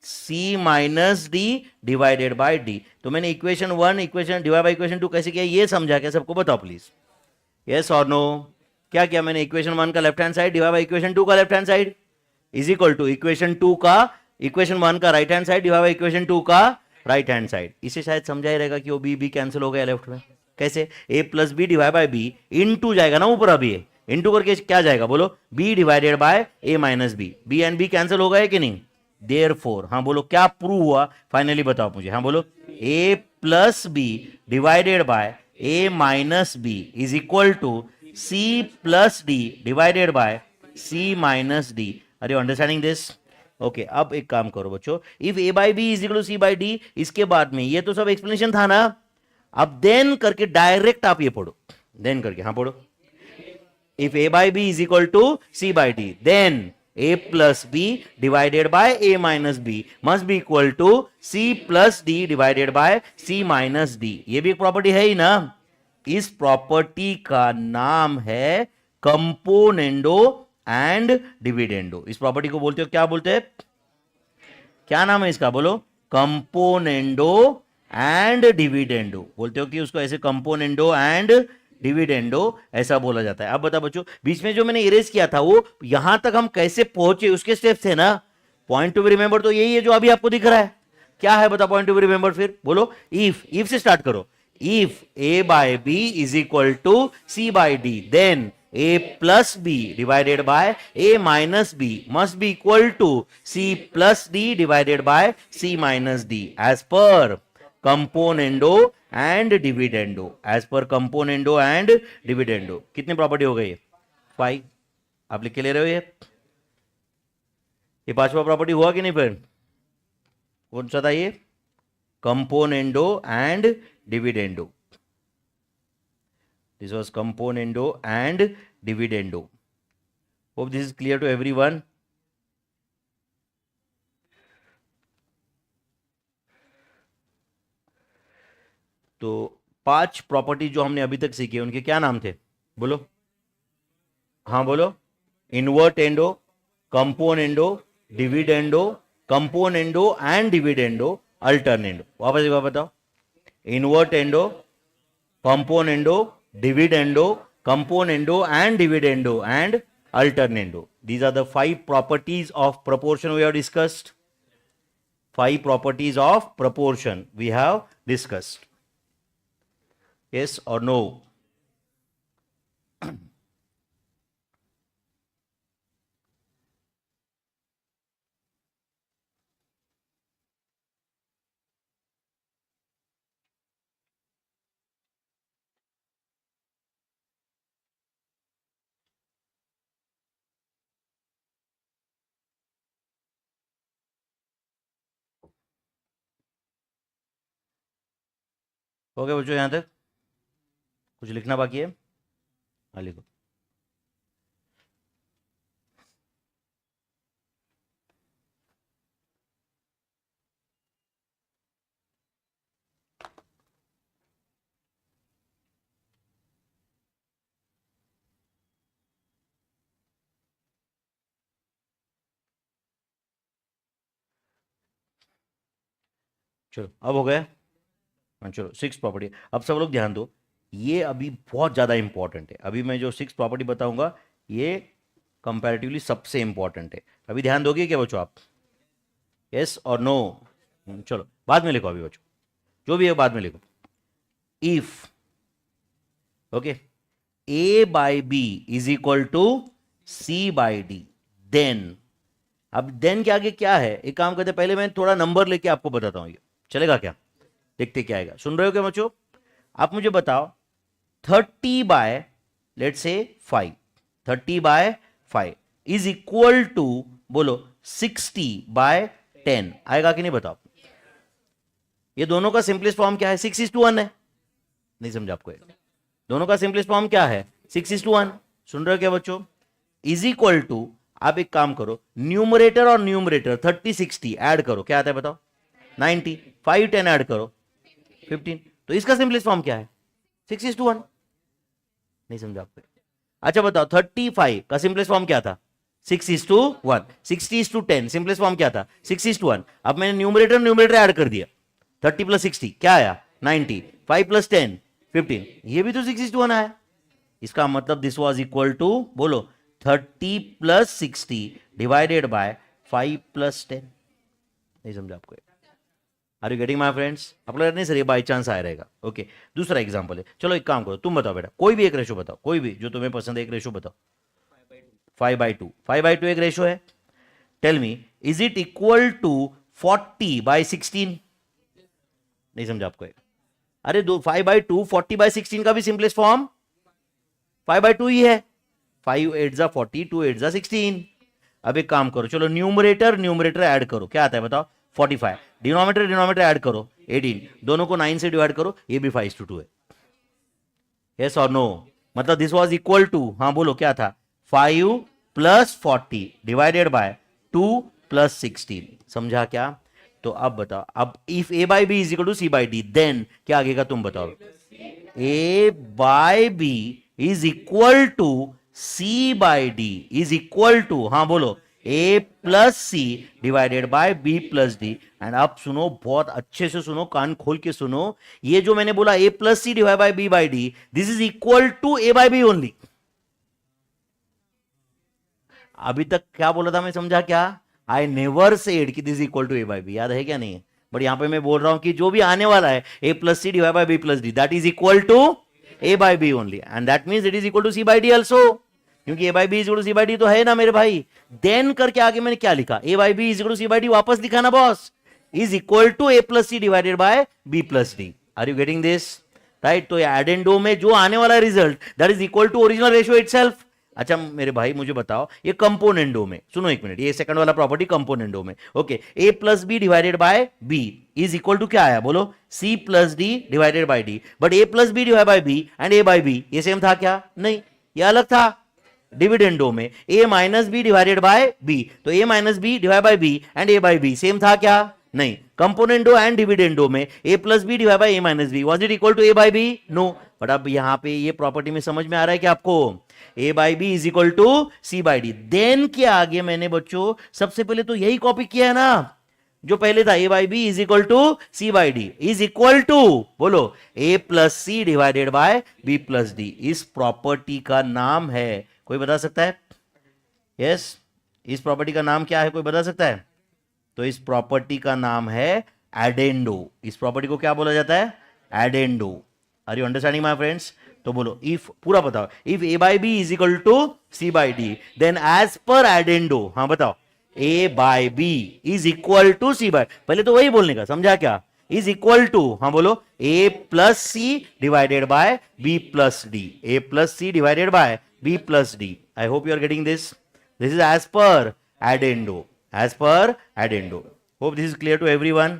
C minus D divided by D. तो मैंने equation 1 equation divide by equation 2 कैसे किया, ये समझा क्या सबको? बताओ प्लीज. यस और नो? क्या किया मैंने? इक्वेशन 1 का left hand side divide by equation 2 का left hand side is equal to equation 2 का इक्वेशन 1 का right hand side divide by equation 2 का राइट हैंड साइड. इसे शायद समझा ही रहेगा कि वो बी बी कैंसिल हो गया लेफ्ट में. कैसे? A plus B divide by B into जाएगा ना ऊपर. अभी इनटू करके क्या जाएगा? बोलो, B divided by A minus B. B and B cancel हो गए कि नहीं? देयरफॉर, हाँ बोलो, क्या प्रूव हुआ फाइनली? बताओ मुझे, हाँ बोलो. ए plus B divided by A minus B is equal to C plus D divided by C minus D. Are you understanding this? Okay, अब एक काम करो बच्चों, if A by B is equal to C by D, इसके बाद में ये तो सब एक्सप्लेनेशन था ना. अब देन करके डायरेक्ट आप ये पढ़ो. देन करके, हाँ पढ़ो. If A by B is equal to C by D, then a plus b divided by a minus b must be equal to c plus d divided by c minus d. ये भी एक property है ही ना. इस property का नाम है componendo and dividendo. इस प्रॉपर्टी को बोलते हो, क्या बोलते हैं? क्या नाम है इसका? बोलो, कंपोनेंडो एंड डिविडेंडो. बोलते हो कि उसको ऐसे कंपोनेंडो एंड डिविडेंडो ऐसा बोला जाता है. अब बता बच्चों, बीच में जो मैंने इरेज किया था वो यहां तक हम कैसे पहुंचे उसके स्टेप्स थे ना. पॉइंट टू बी रिमेंबर तो यही है जो अभी आपको दिख रहा है. क्या है बता पॉइंट टू बी रिमेंबर? फिर बोलो, इफ से स्टार्ट करो. If A by B is equal to C by D, then a plus b divided by a minus b must be equal to c plus d divided by c minus d as per componendo and dividendo. as per componendo and dividendo. कितनी property हो गई? 5. आप लिख के ले रहे हो ये 5वां प्रॉपर्टी हुआ कि नहीं? फिर कौन सा था ये? componendo and dividendo. This was componendo and dividendo. Hope this is clear to everyone. तो 5 प्रॉपर्टी जो हमने अभी तक सीखी उनके क्या नाम थे? बोलो, हाँ बोलो. Invertendo, componendo, dividendo, componendo and dividendo, alternendo. वापस एक बार बताओ. Invertendo, componendo, dividendo, componendo and dividendo and alternando. These are the 5 properties of proportion we have discussed. 5 properties of proportion we have discussed. Yes or no? हो गया बच्चों? यहां तक कुछ लिखना बाकी है? हाँ लिखो. चलो, अब हो गया. हाँ चलो, 6 प्रॉपर्टी. अब सब लोग ध्यान दो. ये अभी बहुत ज़्यादा इंपॉर्टेंट है। अभी मैं जो 6 प्रॉपर्टी बताऊंगा ये कंपैरेटिवली सबसे इंपॉर्टेंट है। अभी ध्यान दोगे क्या बच्चों आप? यस और नो? चलो बाद में लिखो, अभी बच्चों जो भी है बाद में लिखो। If okay A by B is equal to C by D, then, अब देन के आगे क्या है, एक काम करते हैं, पहले मैं थोड़ा नंबर लेके आपको बताता हूं, ये चलेगा क्या? देखते क्या आएगा। सुन रहे हो क्या बच्चों? आप मुझे बताओ 30 बाय लेट से 5, 30 बाय 5 इज इक्वल टू, बोलो 60 बाय 10, आएगा कि नहीं बताओ? ये दोनों का सिंपलेस्ट फॉर्म क्या है? 6:1 है। नहीं समझा आपको? दोनों का सिंपलेस्ट फॉर्म क्या है? 6:1। सुन रहे हो क्या बच्चों? इज इक्वल टू, आप एक काम करो, न्यूमरेटर और न्यूमरेटर 30 60 ऐड करो, क्या आता है बताओ? 90। 5 10 ऐड करो 15। तो इसका सिंपलेस्ट फॉर्म क्या है? 6:1। नहीं समझा आपको? अच्छा बताओ 35 का सिंपलेस्ट फॉर्म क्या था? 6:1। 60:10 सिंपलेस्ट फॉर्म क्या था? 6:1। अब मैंने न्यूमरेटर न्यूमरेटर ऐड कर दिया, 30 + 60 क्या आया? 90। 5 + 10 15, ये भी तो 6:1 आया। इसका मतलब दिस वाज इक्वल टू, बोलो 30 + 60 डिवाइडेड बाय 5 + 10। नहीं समझा आपको? Are you getting my friends? आप लोग नहीं सर ये बाई चांस आया रहेगा। ओके दूसरा एग्जांपल है, चलो एक काम करो, तुम बताओ बेटा, कोई भी एक रेशो बताओ, कोई भी जो तुम्हें पसंद है, एक रेशो बताओ। 5/2, 5/2 एक रेशो है। Tell me is it equal to 40/16? नहीं समझा आपको? अरे दो 5/2 40/16 का भी सिंपलेस्ट फॉर्म 5/2 ही है। 5 8 जा 40, 2 8 जा 16। अब एक काम करो, चलो न्यूमरेटर न्यूमरेटर ऐड करो, क्या आता है बताओ? 45। डिनोमिनेटर डिनोमिनेटर ऐड करो 18, दोनों को 9 से डिवाइड करो, ये भी 5:2 है। यस और नो? मतलब दिस वाज इक्वल टू, हाँ बोलो क्या था? 5 + 40 डिवाइडेड बाय 2 + 16। समझा क्या? तो अब बताओ, अब if A by B is equal to C by D, then क्या आगेगा तुम बताओ? A by B is equal to C by D is equal to, हाँ बोलो, ए plus C divided by B plus D. And अब सुनो, बहुत अच्छे से सुनो, कान खोल के सुनो, ये जो मैंने बोला A plus C divide by B by D, this is equal to A by B only. अभी तक क्या बोला था मैं, समझा क्या? आई नेवर सेड कि this is equal to A by B, याद है क्या? नहीं है? बट यहां पे मैं बोल रहा हूं कि जो भी आने वाला है A plus C divide by B plus D, that is equal to A by B only, and that means it is equal to C by D also, क्योंकि A by B is equal to C by D तो है ना मेरे भाई। Then करके आगे मैंने क्या लिखा? A by B is equal to C by D, वापस लिखा ना boss, is equal to A plus C divided by B plus D. Are you getting this? Right? तो एडेंडो में जो आने वाला result, that is equal to original ratio itself. अच्छा मेरे भाई मुझे बताओ, ये कंपोनेंडो में, सुनो एक मिनट, ये सेकंड वाला प्रॉपर्टी कंपोनेंडो में, okay, A plus B divided by B is equal to क्या आया बोलो? C plus D divided by D. But A plus B divide by B and A by B ये same था क्या? नहीं, ये अलग था। डिविडेंडो में A minus B divided by B, तो A minus B divide by B and A by B same था क्या? नहीं। कंपोनेंडो एंड डिविडेंडो में A plus B divide by A minus B, was it equal to A by B? No. But अब यहां पे ये property में समझ में आ रहा है कि आपको A by B is equal to C by D. Then के आगे मैंने बच्चों सबसे पहले तो यही कॉपी किया है ना, जो पहले था A by B is equal to C by D is equal to, बोलो, ए plus C divided by B plus D. इस प्रॉपर्टी का नाम है, कोई बता सकता है? यस, इस प्रॉपर्टी का नाम क्या है, कोई बता सकता है? तो इस प्रॉपर्टी का नाम है एडेंडो। इस प्रॉपर्टी को क्या बोला जाता है? Addendo. Are you understanding my friends? तो बोलो, इफ, पूरा बताओ, if A by B is equal to C by D, then as per addendo, हाँ बताओ, ए by B is equal to C by, पहले तो वही बोलने का, समझा क्या? इज इक्वल टू, हाँ बोलो, ए plus C divided by B plus d, a plus C divided by B plus d. I hope you are getting this. This is as per addendo, as per addendo. Hope this is clear to everyone.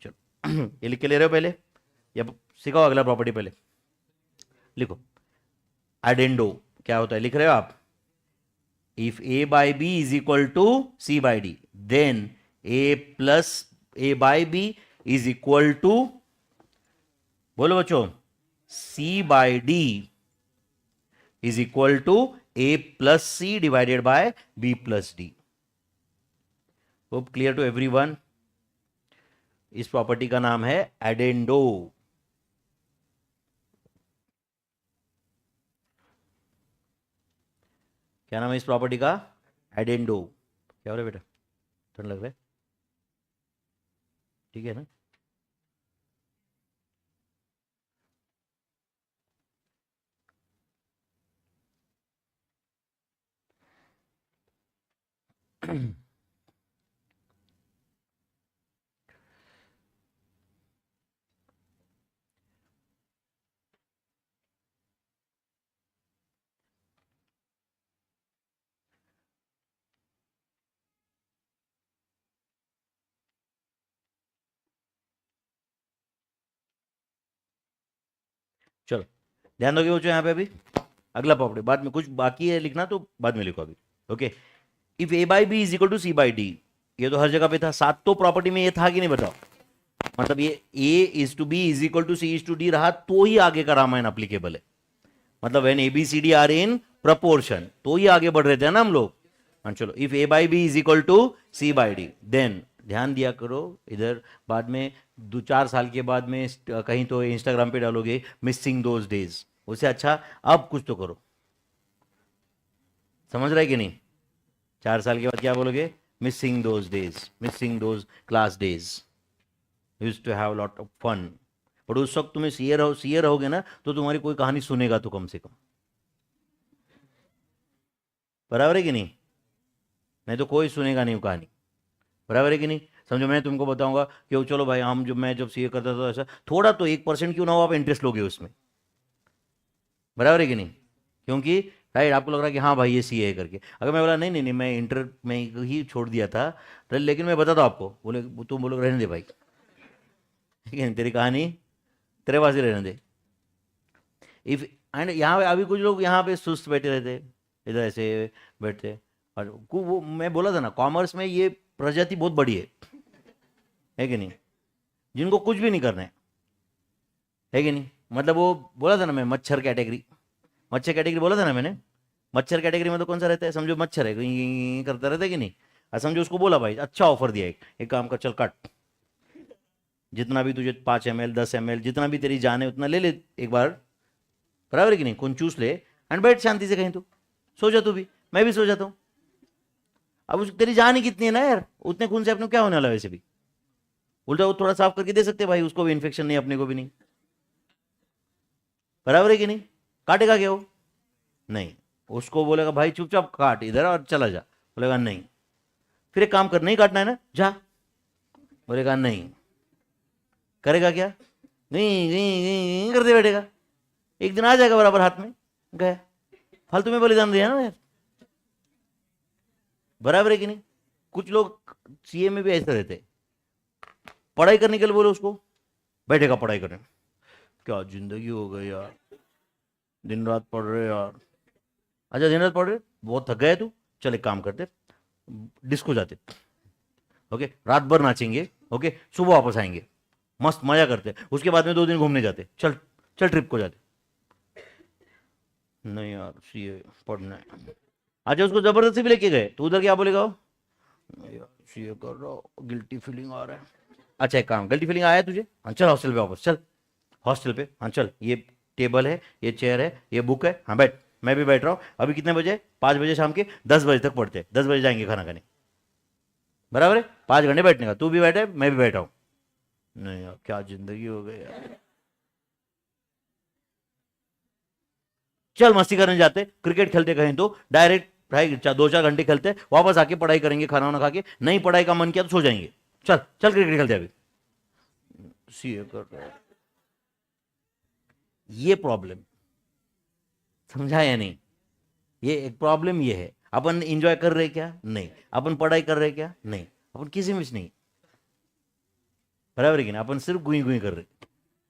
चलो ये लिख के ले रहे हो पहले, या सिखाओ अगला प्रॉपर्टी पहले? लिखो एडेंडो क्या होता है, लिख रहे हो आप? If A by B is equal to C by D, then A plus a by B is equal to, बोलो बच्चों, c by D is equal to A plus C divided by B plus d. Hope clear to everyone. इस property का नाम है एडेंडो। क्या नाम है इस प्रॉपर्टी का? एडेंडो। क्या हो रहा है बेटा, ठंड लग रहा है? ठीक है ना? चलो ध्यान दोगे बच्चों यहाँ पे अभी अगला प्रॉपर्टी, बाद में कुछ बाकी है लिखना तो बाद में लिखो अभी। Okay, if A by B is equal to C by D, ये तो हर जगह पे था, सात तो प्रॉपर्टी में ये था कि नहीं बताओ? मतलब ये a is to b is equal to c is to d रहा तो ही आगे का रामायण अप्लीकेबल है। मतलब when a B C D are in proportion तो ही आगे बढ़ रहे थे ना हम लोग। हाँ चलो, if A by B is equal to C by D, then ध्यान दिया करो इधर, बाद में 2-4 साल के बाद में कहीं तो इंस्टाग्राम पे डालोगे मिसिंग दोज डेज, उससे अच्छा अब कुछ तो करो। समझ रहा है कि नहीं? 4 साल के बाद क्या बोलोगे? Missing those days, missing those class days, used to have lot of fun. But उस वक्त तुम्हें सीए रहोगे ना तो तुम्हारी कोई कहानी सुनेगा तो कम से कम, बराबर है कि नहीं तो कोई सुनेगा नहीं वो कहानी, बराबर है कि नहीं? समझो मैं तुमको बताऊंगा कि चलो भाई हम जब मैं जब सीए करता था ऐसा, थोड़ा तो 1% क्यों ना हो आप इंटरेस्ट लोगे उसमें, बराबर है कि नहीं? क्योंकि राइट आपको लग रहा है कि हाँ भाई ये सीए है करके। अगर मैं बोला नहीं नहीं नहीं मैं इंटर में ही छोड़ दिया था, तो लेकिन मैं बताता हूँ आपको, बोले तुम बोलो रहने दे भाई, ठीक है तेरी कहानी तेरे पास ही रहने दे। इफ एंड यहाँ पे अभी कुछ लोग यहाँ पे सुस्त बैठे रहते, इधर ऐसे बैठते, और वो मैं बोला था ना कॉमर्स में ये प्रजाति बहुत बड़ी है कि नहीं? जिनको कुछ भी नहीं करना है कि नहीं? मतलब वो बोला था ना मैं मच्छर कैटेगरी, मच्छर कैटेगरी बोला था ना मैंने। मच्छर कैटेगरी में तो कौन सा रहता है? समझो मच्छर है, करता रहता है कि नहीं? और समझो उसको बोला भाई अच्छा ऑफर दिया, एक काम कर चल काट, जितना भी तुझे 5 ml 10 ml जितना भी तेरी जान है उतना ले ले एक बार, बराबर है कि नहीं? कौन चूस ले एंड बैठ शांति से कहीं, तो सो जा, तू भी मैं भी सो जाता हूँ। अब उस तेरी जान ही कितनी है ना यार, उतने खून से अपने क्या होने वाला है? वैसे भी उल्टा वो थोड़ा साफ करके दे सकते भाई, उसको भी इन्फेक्शन नहीं अपने को भी नहीं, बराबर है कि नहीं? काटेगा क्या वो? नहीं, उसको बोलेगा भाई चुपचाप काट इधर और चला जा, बोलेगा नहीं। फिर एक काम कर, नहीं काटना है ना, जा, बोलेगा नहीं, करेगा क्या? नहीं नहीं नहीं करते बैठेगा, एक दिन आ जाएगा बराबर हाथ में, गया, फालतू में बलिदान दिया ना यार, बराबर है कि नहीं? कुछ लोग सीए में भी ऐसे रहते, पढ़ाई करने के लिए बोलो उसको, बैठेगा पढ़ाई करने, क्या जिंदगी हो गई यार, दिन रात पढ़ रहे यार। अच्छा दिन रात पढ़ रहे, बहुत थक गए तू, चल एक काम करते, डिस्को जाते, ओके रात भर नाचेंगे, ओके सुबह वापस आएंगे, मस्त मजा करते, उसके बाद में 2 दिन घूमने जाते, चल चल ट्रिप को जाते। नहीं यार सीए पढ़ना है। अच्छा उसको जबरदस्ती भी लेके गए तो उधर क्या बोलेगा वो? नहीं यार सीए कर रहा हूँ, गिल्टी फीलिंग आ रहा है। अच्छा एक काम, गिल्टी फीलिंग आया है तुझे, हाँ चल हॉस्टल पे वापस चल, हॉस्टल पे हाँ चल, ये टेबल है, ये चेयर है, ये बुक है, हाँ बैठ, मैं भी बैठ रहा हूँ। अभी कितने बजे? 5 बजे शाम के, 10 बजे तक पढ़ते हैं, 10 बजे जाएंगे खाना खाने, बराबर है? 5 घंटे बैठने का, तू भी बैठे मैं भी बैठा हूँ। नहीं यार क्या जिंदगी हो गई यार। चल मस्ती करने जाते, क्रिकेट खेलते कहीं तो डायरेक्ट भाई 2-4 घंटे खेलते, वापस आके पढ़ाई करेंगे, खाना वाना खा के, नहीं पढ़ाई का मन किया तो सो जाएंगे, चल चल क्रिकेट खेलते अभी। सीए कर रहा है, ये प्रॉब्लम समझा या नहीं? ये एक प्रॉब्लम ये है, अपन इंजॉय कर रहे क्या? नहीं। अपन पढ़ाई कर रहे क्या? नहीं। अपन किसी में नहीं, बराबर है कि नहीं? अपन सिर्फ गुई गुई कर रहे,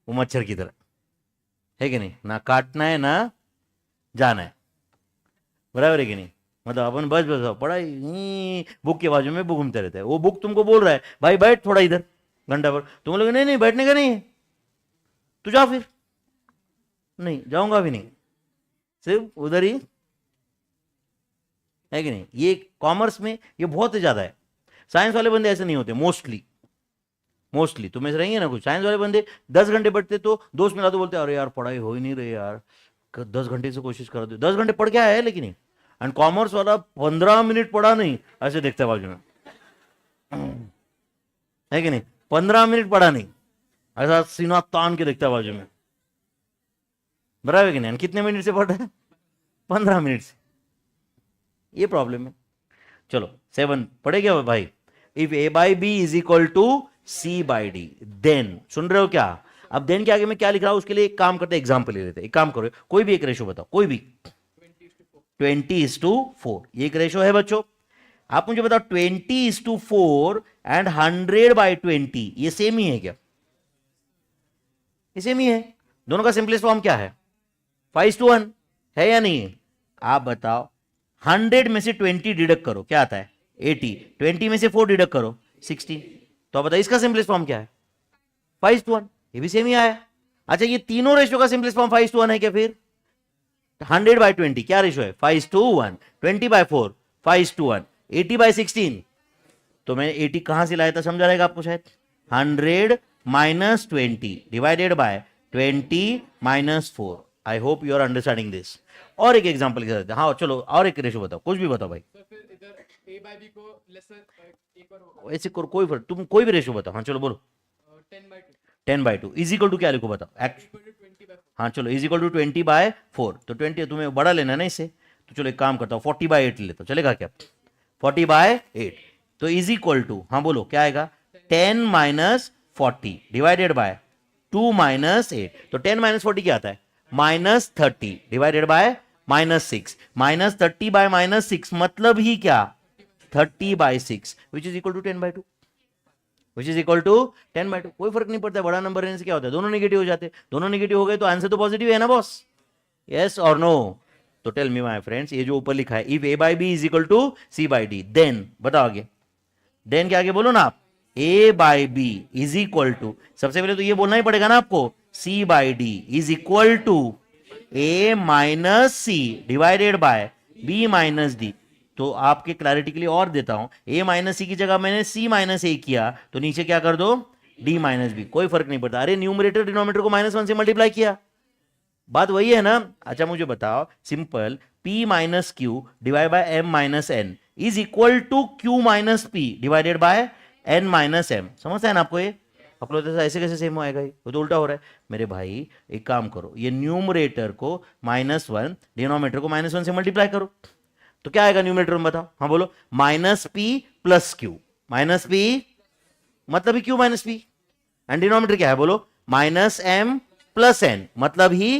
वो मच्छर की तरह, है कि नहीं? ना काटना है ना जाना है, बराबर है कि नहीं? मतलब अपन बस बस पढ़ाई, बुक के बाजू में बुक घूमते रहते हैं, वो बुक तुमको बोल रहा है भाई बैठ थोड़ा इधर घंटा भर, तुम लोग नहीं नहीं बैठने का नहीं है, तू जा फिर, नहीं जाऊंगा भी नहीं, सिर्फ उधर ही, है कि नहीं? ये कॉमर्स में ये बहुत ही ज्यादा है। साइंस वाले बंदे ऐसे नहीं होते मोस्टली, मोस्टली तुम ऐसे रहेंगे ना, कुछ साइंस वाले बंदे 10 घंटे पढ़ते तो दोस्त मिला तो बोलते अरे यार पढ़ाई हो ही नहीं रही यार, 10 घंटे से कोशिश कर दो, 10 घंटे पढ़ के आया है लेकिन नहीं, एंड कॉमर्स वाला 15 मिनट पढ़ा नहीं, ऐसे देखता है बाजू में, है कि नहीं, 15 मिनट पढ़ा नहीं, ऐसा सीना तान के देखता है बाजू में, बराबर कि नहीं, कितने मिनट से पढ़ रहा है, 15 मिनट से, ये प्रॉब्लम है। चलो 7 पढ़े क्या भाई, if A by B is equal to C by D, then, सुन रहे हो क्या, अब देन के आगे मैं क्या लिख रहा हूं, उसके लिए एक काम करते, एग्जाम्पल ले लेते, एक काम करो, कोई भी एक रेशो बताओ, कोई भी, 20:4, ये एक रेशो है बच्चों, आप मुझे बताओ 20:4 एंड 100/20, ये सेम ही है क्या, ये सेम ही है, दोनों का सिंपलेस्ट फॉर्म क्या है, 5:1 है या नहीं है, आप बताओ, 100 में से 20 डिडक्ट करो, क्या आता है 80, 20 में से 4 डिडक्ट करो 60, तो बताओ इसका सिंपलेस्ट फॉर्म क्या है 5:1, ये भी सेम ही आया। अच्छा ये तीनों रेशियो का सिंपलेस्ट फॉर्म 5:1 है क्या, फिर 100/20 क्या रेशियो है 5:1, 20/4 5:1, 80/16, तो मैं 80 कहां से लाया था समझा रहेगा आपको शायद, 100 - 20 divided by 20 - 4, I hope you are understanding this. और एक एग्जांपल के साथ, हाँ चलो और एक रेशियो बताओ, कुछ भी बताओ भाई, तो फिर इधर a by b को लेसर एक और होगा, ऐसे कोई फर्क, तुम कोई भी रेशियो बताओ, हाँ चलो बोलो, 10/2 10/2 इज इक्वल टू क्या लिखो बताओ, equal to 20/4, हाँ चलो इज इक्वल टू 20/4, तो 20 तुम्हें बड़ा लेना है ना इससे, तो चलो एक काम करता हूँ 40/8 लेता हूँ, चलेगा क्या, 40/8, तो इज इक्वल टू, हाँ बोलो क्या आएगा, 10 - 40 डिवाइडेड बाय 2 - 8, तो 10 - 40 क्या आता है -30 डिवाइडेड बाय -6, -30 बाय -6 मतलब ही क्या 30/6, which is equal to 10/2, which is equal to 10/2, कोई फर्क नहीं पड़ता है, बड़ा नंबर रहने से क्या होता है, दोनों नेगेटिव हो जाते हैं, दोनों नेगेटिव हो गए तो आंसर तो पॉजिटिव है ना बॉस, यस और नो, तो टेल मी माय फ्रेंड्स, ये जो ऊपर लिखा है, if A by B is equal to C by D, then बताओ आगे, देन के आगे बोलो ना आप, a by B is equal to, सबसे पहले तो ये बोलना ही पड़ेगा ना आपको, c by D is equal to A minus C divided by B minus d, तो आपके क्लैरिटी के लिए और देता हूं, a माइनस सी की जगह मैंने c माइनस ए किया, तो नीचे क्या कर दो d माइनस बी, कोई फर्क नहीं पड़ता, अरे न्यूमरेटर डिनोमिनेटर को -1 से मल्टीप्लाई किया, बात वही है ना। अच्छा मुझे बताओ simple, p minus Q divide by m minus N is equal to q minus P divided by n minus M, समझता है ना आपको ये, आप लोग तो ऐसे कैसे सेम आएगा, ये तो उल्टा हो रहा है मेरे भाई, एक काम करो, ये न्यूमरेटर को -1 डिनोमिनेटर को -1 से मल्टीप्लाई करो, तो क्या आएगा न्यूमरेटर में बताओ, हाँ बोलो, -p प्लस क्यू, -p मतलब ही q minus p, and denominator क्या है बोलो, -m प्लस n मतलब ही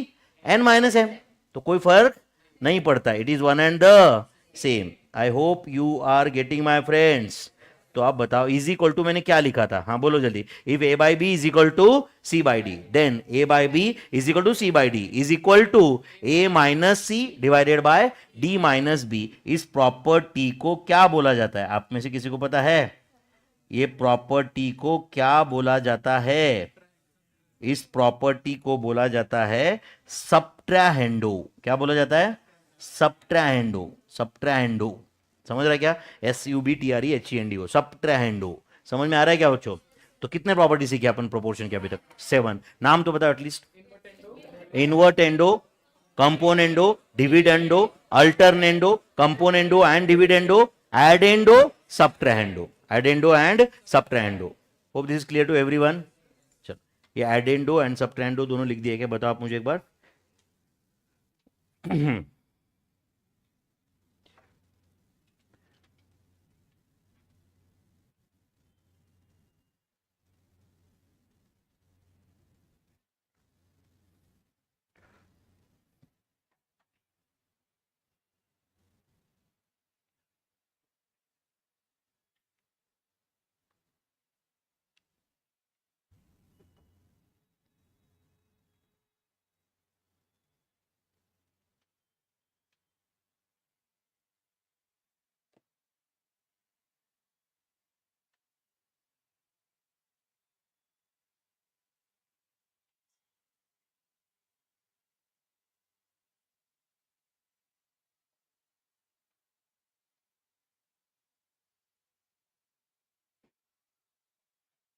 n माइनस m, तो कोई फर्क नहीं पड़ता, it is one and the same, I hope you are getting my friends. तो आप बताओ इज इक्वल टू मैंने क्या लिखा था, हाँ बोलो जल्दी, if A by B is equal to C by D, then A by B is equal to C by D is equal to A minus C divided by D minus B, इस property को क्या बोला जाता है, आप में से किसी को पता है, ये प्रॉपर्टी को क्या बोला जाता है, इस प्रॉपर्टी को बोला जाता है सबट्राहेंडो, क्या बोला जाता है सबट्राहेंडो, सबट्राहेंडो, समझ रहा है क्या, SUBTREHENDO, सबट्राहेंडो, समझ में आ रहा है क्या बच्चों, तो कितने प्रॉपर्टी सीखे अपन प्रोपोर्शन के अभी तक, 7, नाम तो बताओ at least, invertendo, componendo, dividendo, alternendo, componendo and dividendo, addendo, subtrahendo, addendo and subtrahendo, hope this is clear to everyone. चलो ये एडेंडो एंड सबट्राहेंडो दोनों लिख दिए क्या, बताओ आप मुझे एक बार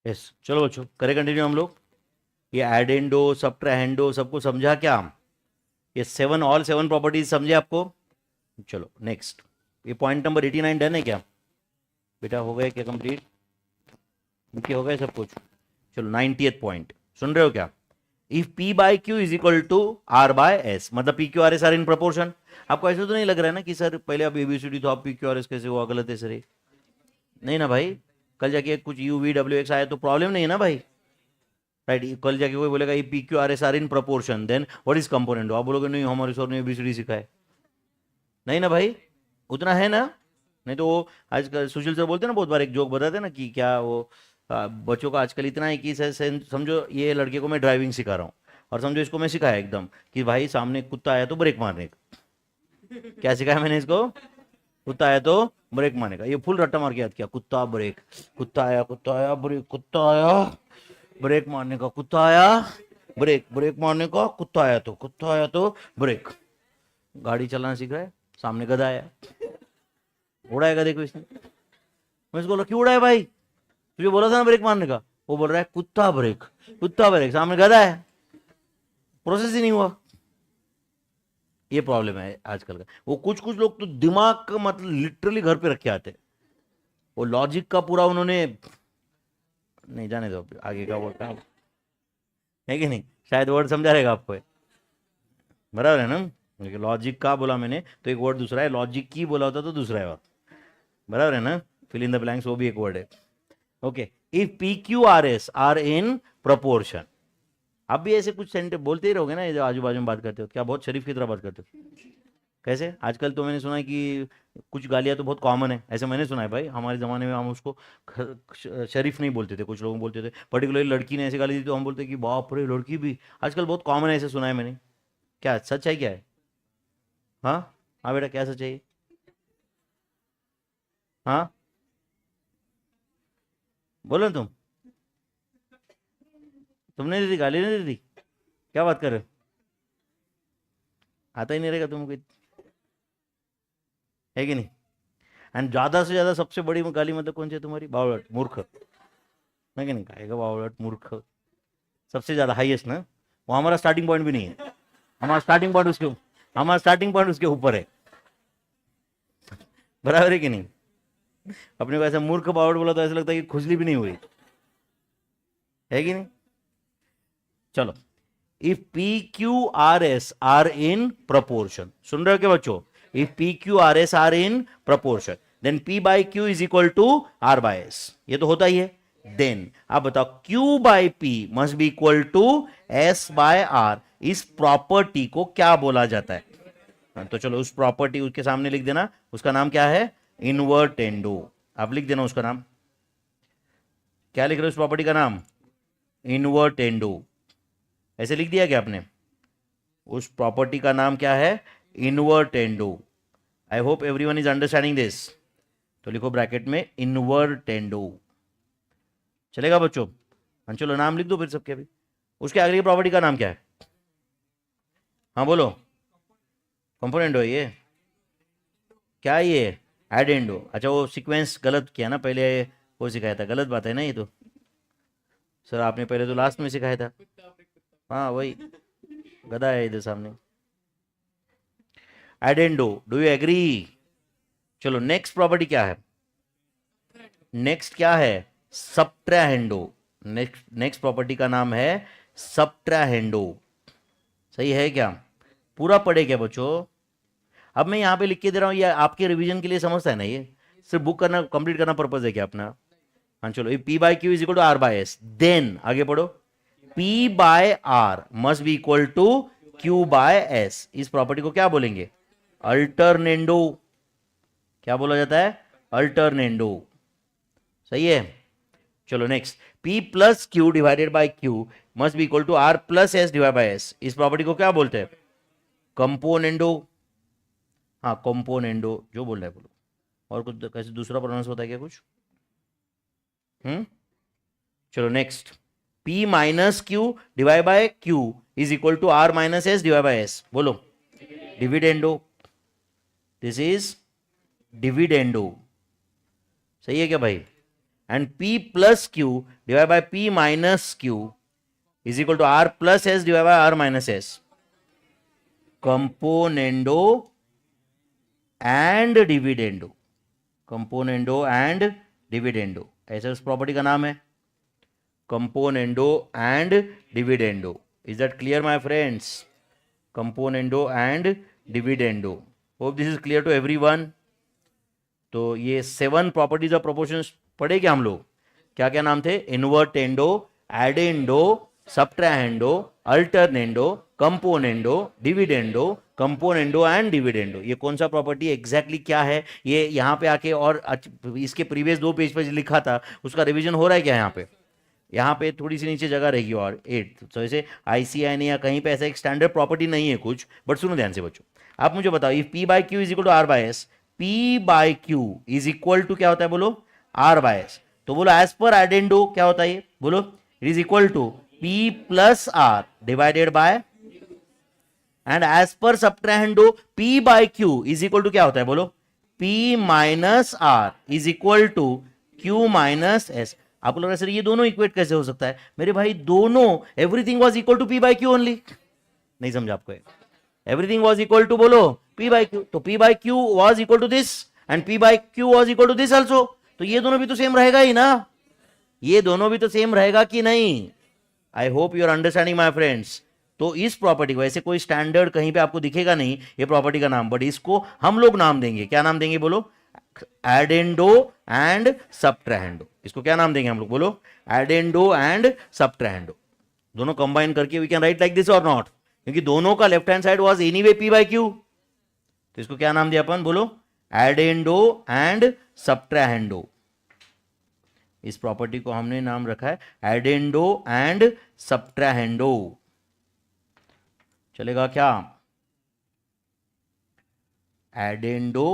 यस चलो बच्चों करें कंटिन्यू हम लोग, ये एडेंडो सबट्राहेंडो सबको समझा क्या, ये 7 ऑल 7 प्रॉपर्टीज समझे आपको, चलो नेक्स्ट, ये पॉइंट नंबर 89 डन है क्या बेटा? हो गया क्या कंप्लीट? ओके, हो गया सब कुछ? चलो 90th पॉइंट सुन रहे हो क्या? If P by Q is equal to R by S, मतलब P Q R S are in proportion. आपको ऐसा तो नहीं लग रहा है ना कि सर पहले अब ABCD तो आप P Q R S कैसे हुआ, गलत है सर ये? नहीं ना भाई, कल जाके कुछ U V W X आया तो प्रॉब्लम नहीं है ना भाई, राइट? कल जाके कोई बोलेगा P Q R S are in proportion, then what is component, आप बोलोगे नहीं हमारे सर ने ABCD सिखाया। नहीं ना भाई, उतना है ना? नहीं तो वो आजकल सुशील सर बोलते हैं ना, बहुत बार एक जोक बताते हैं ना कि क्या वो बच्चों का आजकल इतना है कि समझो ये लड़के को मैं ड्राइविंग सिखा रहा हूँ और समझो इसको मैं सिखाया एकदम कि भाई सामने कुत्ता आया तो ब्रेक मारने का। क्या सिखाया मैंने इसको? कुत्ता आया तो ब्रेक मारने का। ये फुल रट्टा मार के याद किया, कुत्ता ब्रेक, कुत्ता आया ब्रेक, कुत्ता आया ब्रेक मारने का, कुत्ता आया ब्रेक, ब्रेक मारने का, कुत्ता आया तो ब्रेक। गाड़ी चलाना सीख रहा है, सामने गधा आया, उड़ाएगा देखो इसने। मैं इसको बोला क्यों उड़ाया भाई, तुझे बोला था ना ब्रेक मारने का। वो बोल रहा है कुत्ता ब्रेक, सामने गधा है, प्रोसेस ही नहीं हुआ। ये प्रॉब्लम है आजकल का। वो कुछ कुछ लोग तो दिमाग का मतलब लिटरली घर पे रख के आते, वो लॉजिक का पूरा उन्होंने, नहीं जाने दो आगे का वो काम है कि नहीं, शायद वर्ड समझा रहेगा आपको, बराबर है ना? लॉजिक का बोला मैंने तो एक वर्ड दूसरा है, लॉजिक की बोला होता तो दूसरा है, बराबर है ना? फिल इन द ब्लैंक्स वो भी एक वर्ड है। Okay, if P Q R S are in proportion. आप भी ऐसे कुछ सेंटेंस बोलते ही रहोगे ना, ये जो आजू बाजू में बात करते हो, क्या बहुत शरीफ की तरह बात करते हो? कैसे? आजकल तो मैंने सुना है कि कुछ गालियां तो बहुत कॉमन है, ऐसे मैंने सुना है भाई। हमारे ज़माने में हम उसको शरीफ नहीं बोलते थे, कुछ लोग बोलते थे, पर्टिकुलरली लड़की ने ऐसी गाली दी तो हम बोलते कि बाप रे लड़की भी। आजकल बहुत कॉमन है, ऐसे सुना है मैंने। क्या सच है क्या है? हाँ हाँ बेटा, क्या सच है ये? हाँ बोलो ना तुमने दी थी गाली, नहीं दी थी? क्या बात कर रहे हो? आता ही नहीं रहेगा तुमको, है कि नहीं? एंड ज्यादा से ज्यादा सबसे बड़ी गाली मतलब कौन सी है तुम्हारी? बावळट, मूर्ख, है कि नहीं? कहेगा बावळट मूर्ख, सबसे ज्यादा हाईएस्ट ना? वो हमारा स्टार्टिंग पॉइंट भी नहीं है, हमारा स्टार्टिंग पॉइंट उसके ऊपर है, बराबर है कि नहीं? अपने को ऐसा मूर्ख बावट बोला तो ऐसा लगता है कि खुजली भी नहीं हुई, है कि नहीं? चलो, if P Q R S are in proportion, सुन रहे हो क्या बच्चों? If P Q R S are in proportion, then p by Q is equal to are by s, ये तो होता ही है। देन आप बताओ q by p must be equal to s by r, इस प्रॉपर्टी को क्या बोला जाता है? तो चलो उस प्रॉपर्टी उसके सामने लिख देना, उसका नाम क्या है? इनवर्टेंडो। आप लिख देना उसका नाम, क्या लिख रहे हो उस प्रॉपर्टी का नाम? इनवर्टेंडो। ऐसे लिख दिया क्या आपने? उस प्रॉपर्टी का नाम क्या है? Invertendo. I hope everyone is understanding this. तो लिखो ब्रैकेट में इनवर्टेंडो, चलेगा बच्चों? हाँ चलो नाम लिख दो फिर सबके। अभी उसके आगे की प्रॉपर्टी का नाम क्या है? हाँ बोलो। कंपोनेंडो है ये? क्या है ये? एडेंडो। अच्छा वो सीक्वेंस गलत किया ना, पहले वो सिखाया था, गलत बात है ना ये तो। सर आपने पहले तो लास्ट में सिखाया था। हाँ वही, गधा है इधर सामने। एडेंडो, डू यू एग्री? चलो नेक्स्ट प्रॉपर्टी क्या है? नेक्स्ट क्या है? सबट्राहेंडो। नेक्स्ट प्रॉपर्टी का नाम है सबट्राहेंडो। सही है क्या? पूरा पढ़े क्या बच्चों? अब मैं यहाँ पे लिख के दे रहा हूँ, ये आपके रिवीजन के लिए समझता है ना, ये सिर्फ बुक करना कंप्लीट करना पर्पज है क्या अपना? हाँ चलो, P by Q is equal to are by S, then आगे पढ़ो, P by R must be equal to Q by S. इस प्रॉपर्टी को क्या बोलेंगे? अल्टरनेंडो। क्या बोला जाता है? अल्टरनेंडो। सही है? चलो next, P plus Q divided by Q must be equal to R plus S divide by S. इस प्रॉपर्टी को क्या बोलते हैं? कंपोनेंडो। हाँ कंपोनेंडो, जो बोल रहा है बोलो। और कुछ कैसे दूसरा प्रोनाउंस होता है क्या कुछ? चलो next, P minus Q divide by Q is equal to R minus S divide by S. बोलो, डिविडेंडो। This is dividendo. सही है क्या भाई? And P plus Q divide by P minus Q is equal to R plus S divide by R minus S. Componendo and dividendo, componendo and dividendo, ऐसा उस property का नाम है, componendo and dividendo. Is that clear my friends? Componendo and dividendo. Hope this is clear to everyone. तो ये 7 properties of proportions पढ़े क्या हम लोग? क्या क्या नाम थे? Invertendo, addendo, subtrahendo, alternendo, componendo, dividendo, componendo and dividendo. ये कौन सा प्रॉपर्टी एग्जैक्टली क्या है, ये यहाँ पे आके और इसके प्रीवियस 2 पेज पर लिखा था, उसका रिवीजन हो रहा है क्या यहाँ पे? यहाँ पे थोड़ी सी नीचे जगह रहेगी और 8. तो ऐसे ICI ने या कहीं पे ऐसा एक स्टैंडर्ड प्रॉपर्टी नहीं है कुछ, बट सुनो ध्यान से बच्चों. आप मुझे बताओ, if P by Q is equal to R by S, P by Q is equal to क्या होता है बोलो? R by S. तो बोलो एज पर एडेंडो क्या होता है ये बोलो? It is equal to P plus R divided by, and as per subtrahendo P by Q is equal to क्या होता है बोलो? P minus R is equal to Q minus S. आपको लग रहा है सर ये दोनों इक्वेट कैसे हो सकता है? मेरे भाई दोनों, everything was equal to P by Q only. नहीं समझा आपको? एवरीथिंग वाज इक्वल टू बोलो P बाई क्यू. तो P by Q was equal to this and P by Q was equal to this also. तो ये दोनों भी तो सेम रहेगा ही ना, ये दोनों भी तो सेम रहेगा कि नहीं? I hope you are understanding my friends. तो इस प्रॉपर्टी को, ऐसे कोई स्टैंडर्ड कहीं पे आपको दिखेगा नहीं ये प्रॉपर्टी का नाम, बट इसको हम लोग नाम देंगे, क्या नाम देंगे बोलो? Addendo and subtrahendo. इसको क्या नाम देंगे हम लोग बोलो? Addendo and subtrahendo. दोनों कंबाइन करके we can write like this और नॉट, क्योंकि दोनों का left hand side was anyway P by Q. तो इसको क्या नाम दिया अपन बोलो? Addendo and subtrahendo. इस प्रॉपर्टी को हमने नाम रखा है एडेंडो एंड सबट्राहेंडो. चलेगा क्या? एडेंडो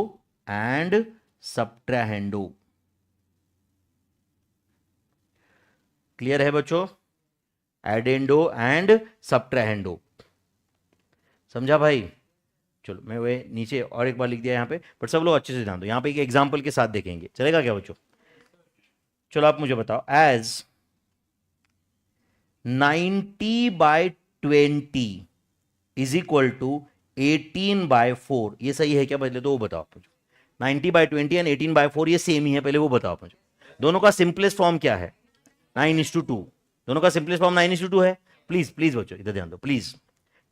एंड सबट्राहेंडो. क्लियर है बच्चों? एडेंडो एंड सबट्राहेंडो. समझा भाई? चलो मैं वे नीचे और एक बार लिख दिया यहाँ पे, बट सब लोग अच्छे से ध्यान दो. यहाँ पे एक एग्जाम्पल के साथ देखेंगे, चलेगा क्या बच्चों? चलो आप मुझे बताओ, as 90 by 20 is equal to 18 by 4, ये सही है क्या? पहले तो वो बताओ आप मुझे. 90 बाई 20 एंड 18 बाय 4 ये सेम ही है, पहले वो बताओ आप मुझे. दोनों का सिंपलेस्ट फॉर्म क्या है? 9:2. दोनों का सिंपलेस्ट फॉर्म 9:2 है. प्लीज प्लीज बच्चों इधर ध्यान दो please.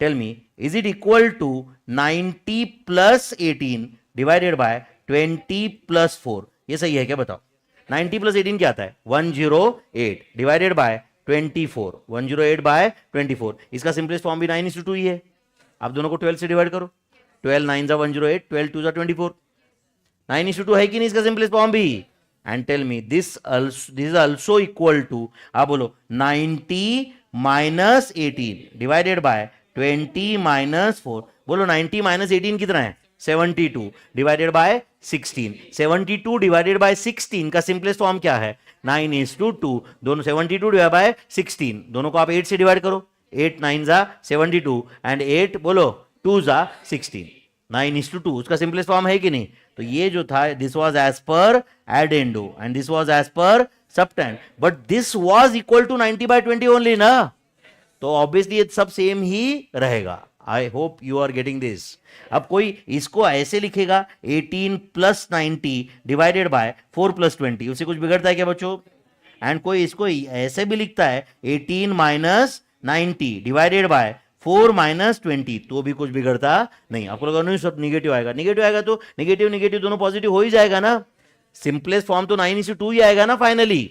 Tell me, is it equal to 90 plus 18 divided by 20 plus 4? ये सही है क्या बताओ? 90 प्लस 18 क्या आता है? 108 डिवाइडेड बाय 24, 108 बाय 24. इसका सिंपलेस्ट फॉर्म भी 9:2 ही है. आप दोनों को 12 से डिवाइड करो. 12 9 जा 108, 12 2 जा 24. 9:2 है कि नहीं इसका सिंपलेस्ट फॉर्म भी? And tell me this is also equal to, आप बोलो 90 माइनस 18 डिवाइडेड बाय 20 माइनस 4. बोलो 90 माइनस 18 कितना है? 72 डिवाइडेड बाय 16. 72 डिवाइडेड बाय 16 का सिंपलेस्ट फॉर्म क्या है? 9:2. दोनों 72 डिवाइड बाय 16, दोनों को आप 8 से डिवाइड करो. 8 9 जा 72 एंड 8 बोलो 2 जा 16. 9:2 उसका सिंपलेस्ट फॉर्म है कि नहीं? तो ये जो था this was as per addendo and this was as per subtend, but this was equal to 90 by 20 only ना. तो ऑब्वियसली ये सब सेम ही रहेगा. I hope you are getting this. अब कोई इसको ऐसे लिखेगा 18 प्लस 90 डिवाइडेड बाय 4 प्लस 20, उससे कुछ बिगड़ता है क्या बच्चों? एंड कोई इसको ऐसे भी लिखता है 18 माइनस 90 डिवाइडेड बाय 4 माइनस 20, तो भी कुछ बिगड़ता नहीं. आपको लगा नहीं सब निगेटिव आएगा? निगेटिव आएगा तो निगेटिव निगेटिव दोनों पॉजिटिव हो ही जाएगा ना. सिंपलेस्ट फॉर्म तो 9:2 ही आएगा ना फाइनली.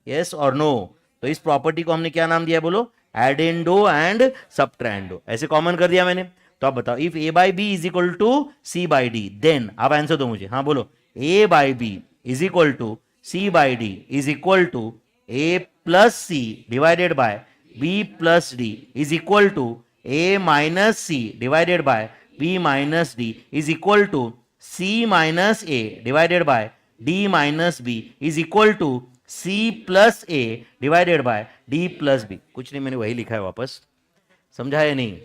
यस और नो? तो इस प्रॉपर्टी को हमने क्या नाम दिया बोलो? Addendo and subtrahendo. ऐसे कॉमन कर दिया मैंने. तो आप बताओ, if A by B is equal to C by D, then आप आंसर दो मुझे. हाँ बोलो, A by B is equal to C by D is equal to A plus C divided by B plus D is equal to A minus C divided by B minus D is equal to C minus A divided by D minus B is equal to C plus A divided by D plus B. कुछ नहीं, मैंने वही लिखा है वापस. समझा है नहीं?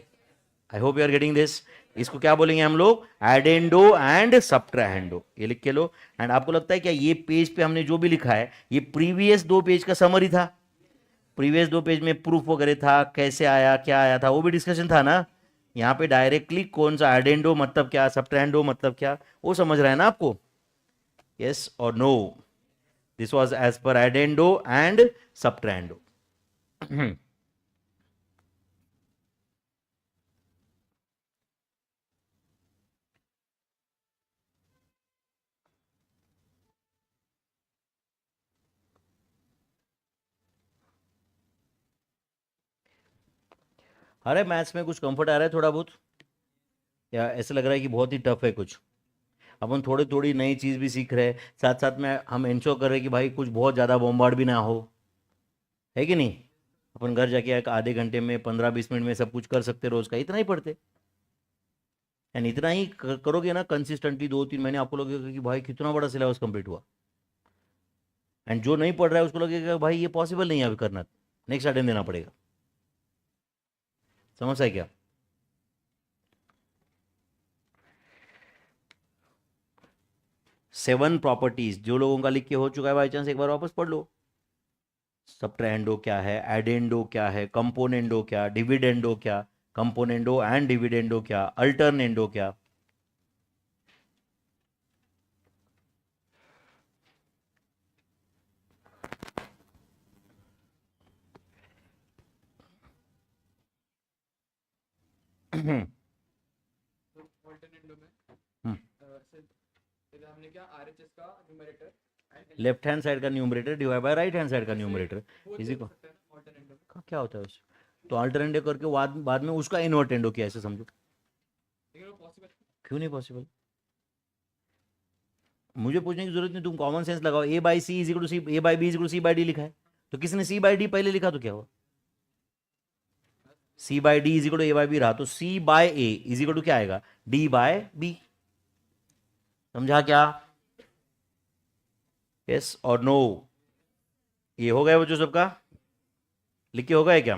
I hope you are getting this. इसको क्या बोलेंगे हम लोग? Addendo and subtrahendo. ये लिख के लो. एंड आपको लगता है क्या ये पेज पे हमने जो भी लिखा है ये प्रीवियस 2 पेज का समरी था? प्रीवियस 2 पेज में प्रूफ वगैरह था, कैसे आया क्या आया था वो भी डिस्कशन था ना. यहाँ पे डायरेक्टली कौन सा एडेंडो मतलब क्या, सबट्रेंडो मतलब क्या, वो समझ रहा है ना आपको? यस और no? This was as per addendo and सबट्रेंडो. अरे मैथ्स में कुछ कंफर्ट आ रहा है थोड़ा बहुत, या ऐसा लग रहा है कि बहुत ही टफ है कुछ? अपन थोड़ी थोड़ी नई चीज़ भी सीख रहे हैं, साथ साथ में हम इंश्योर कर रहे हैं कि भाई कुछ बहुत ज़्यादा बॉम्बार्ड भी ना हो, है कि नहीं? अपन घर जाके एक आधे घंटे में 15-20 मिनट में सब कुछ कर सकते, रोज का इतना ही पढ़ते. एंड इतना ही करोगे ना कंसिस्टेंटली 2-3 महीने, आपको लगेगा कि भाई कितना बड़ा सिलेबस कंप्लीट हुआ. एंड जो नहीं पढ़ रहा है उसको लगेगा भाई ये पॉसिबल नहीं है अभी करना, नेक्स्ट अटेम्प्ट देना पड़ेगा. समझ है क्या? सेवन प्रॉपर्टीज जो लोगों का लिख के हो चुका है बाई चांस, एक बार वापस पढ़ लो. सबट्रेंडो क्या है, एडेंडो क्या है, कंपोनेंडो क्या, डिविडेंडो क्या, कंपोनेंडो एंड डिविडेंडो क्या, अल्टरनेंडो क्या. तो ऑल्टरनेट में हम्म. इधर हमने क्या आरएचएस का न्यूमरेटर लेफ्ट हैंड साइड का numerator divide bye right hand side का न्यूमरेटर वो इसी देख को सकते हैं ना ऑल्टरनेट में, क्या होता है उससे? तो अल्टरनेटिव करके बाद में उसका इनवर्टेंडो किया, ऐसे समझो. लेकिन वो पॉसिबल क्यों नहीं पॉसिबल? मुझे पूछने की जरूरत नहीं, तुम कॉमन सेंस लगाओ. A by c is equal to c, a by B is equal to C by d लिखा है, तो किसने सी बाई डी पहले लिखा तो क्या हुआ? C by D is equal to A by b रहा, तो c by A is equal to क्या आएगा? D by b. समझा क्या? यस और नो? ये हो गया बच्चों सबका? लिख के हो गया क्या?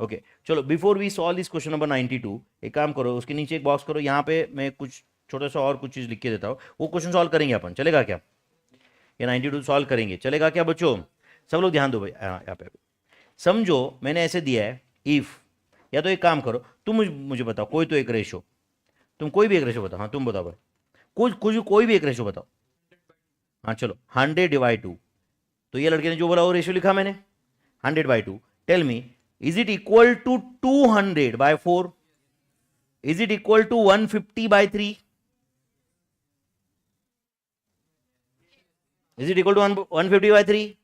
ओके चलो, before we solve this question number 92, एक काम करो, उसके नीचे एक बॉक्स करो, यहाँ पे मैं कुछ छोटा सा और कुछ चीज़ लिख के देता हूँ, वो क्वेश्चन सॉल्व करेंगे अपन, चलेगा क्या? ये 92 सॉल्व करेंगे, चलेगा क्या बच्चों? सब लोग ध्यान दो भाई, यहाँ पे समझो, मैंने ऐसे दिया है इफ, या तो एक काम करो, तुम मुझे बताओ कोई तो एक रेशो, तुम कोई भी एक रेशो बताओ. हाँ तुम बताओ भाई, कुछ कुछ कोई भी एक रेशो बताओ. हाँ चलो 100/2, तो ये लड़के ने जो बोला वो रेशो लिखा मैंने, 100/2. Tell me, is it equal to 200/4? Is it equal to 150/3? Is it equal to 150/3?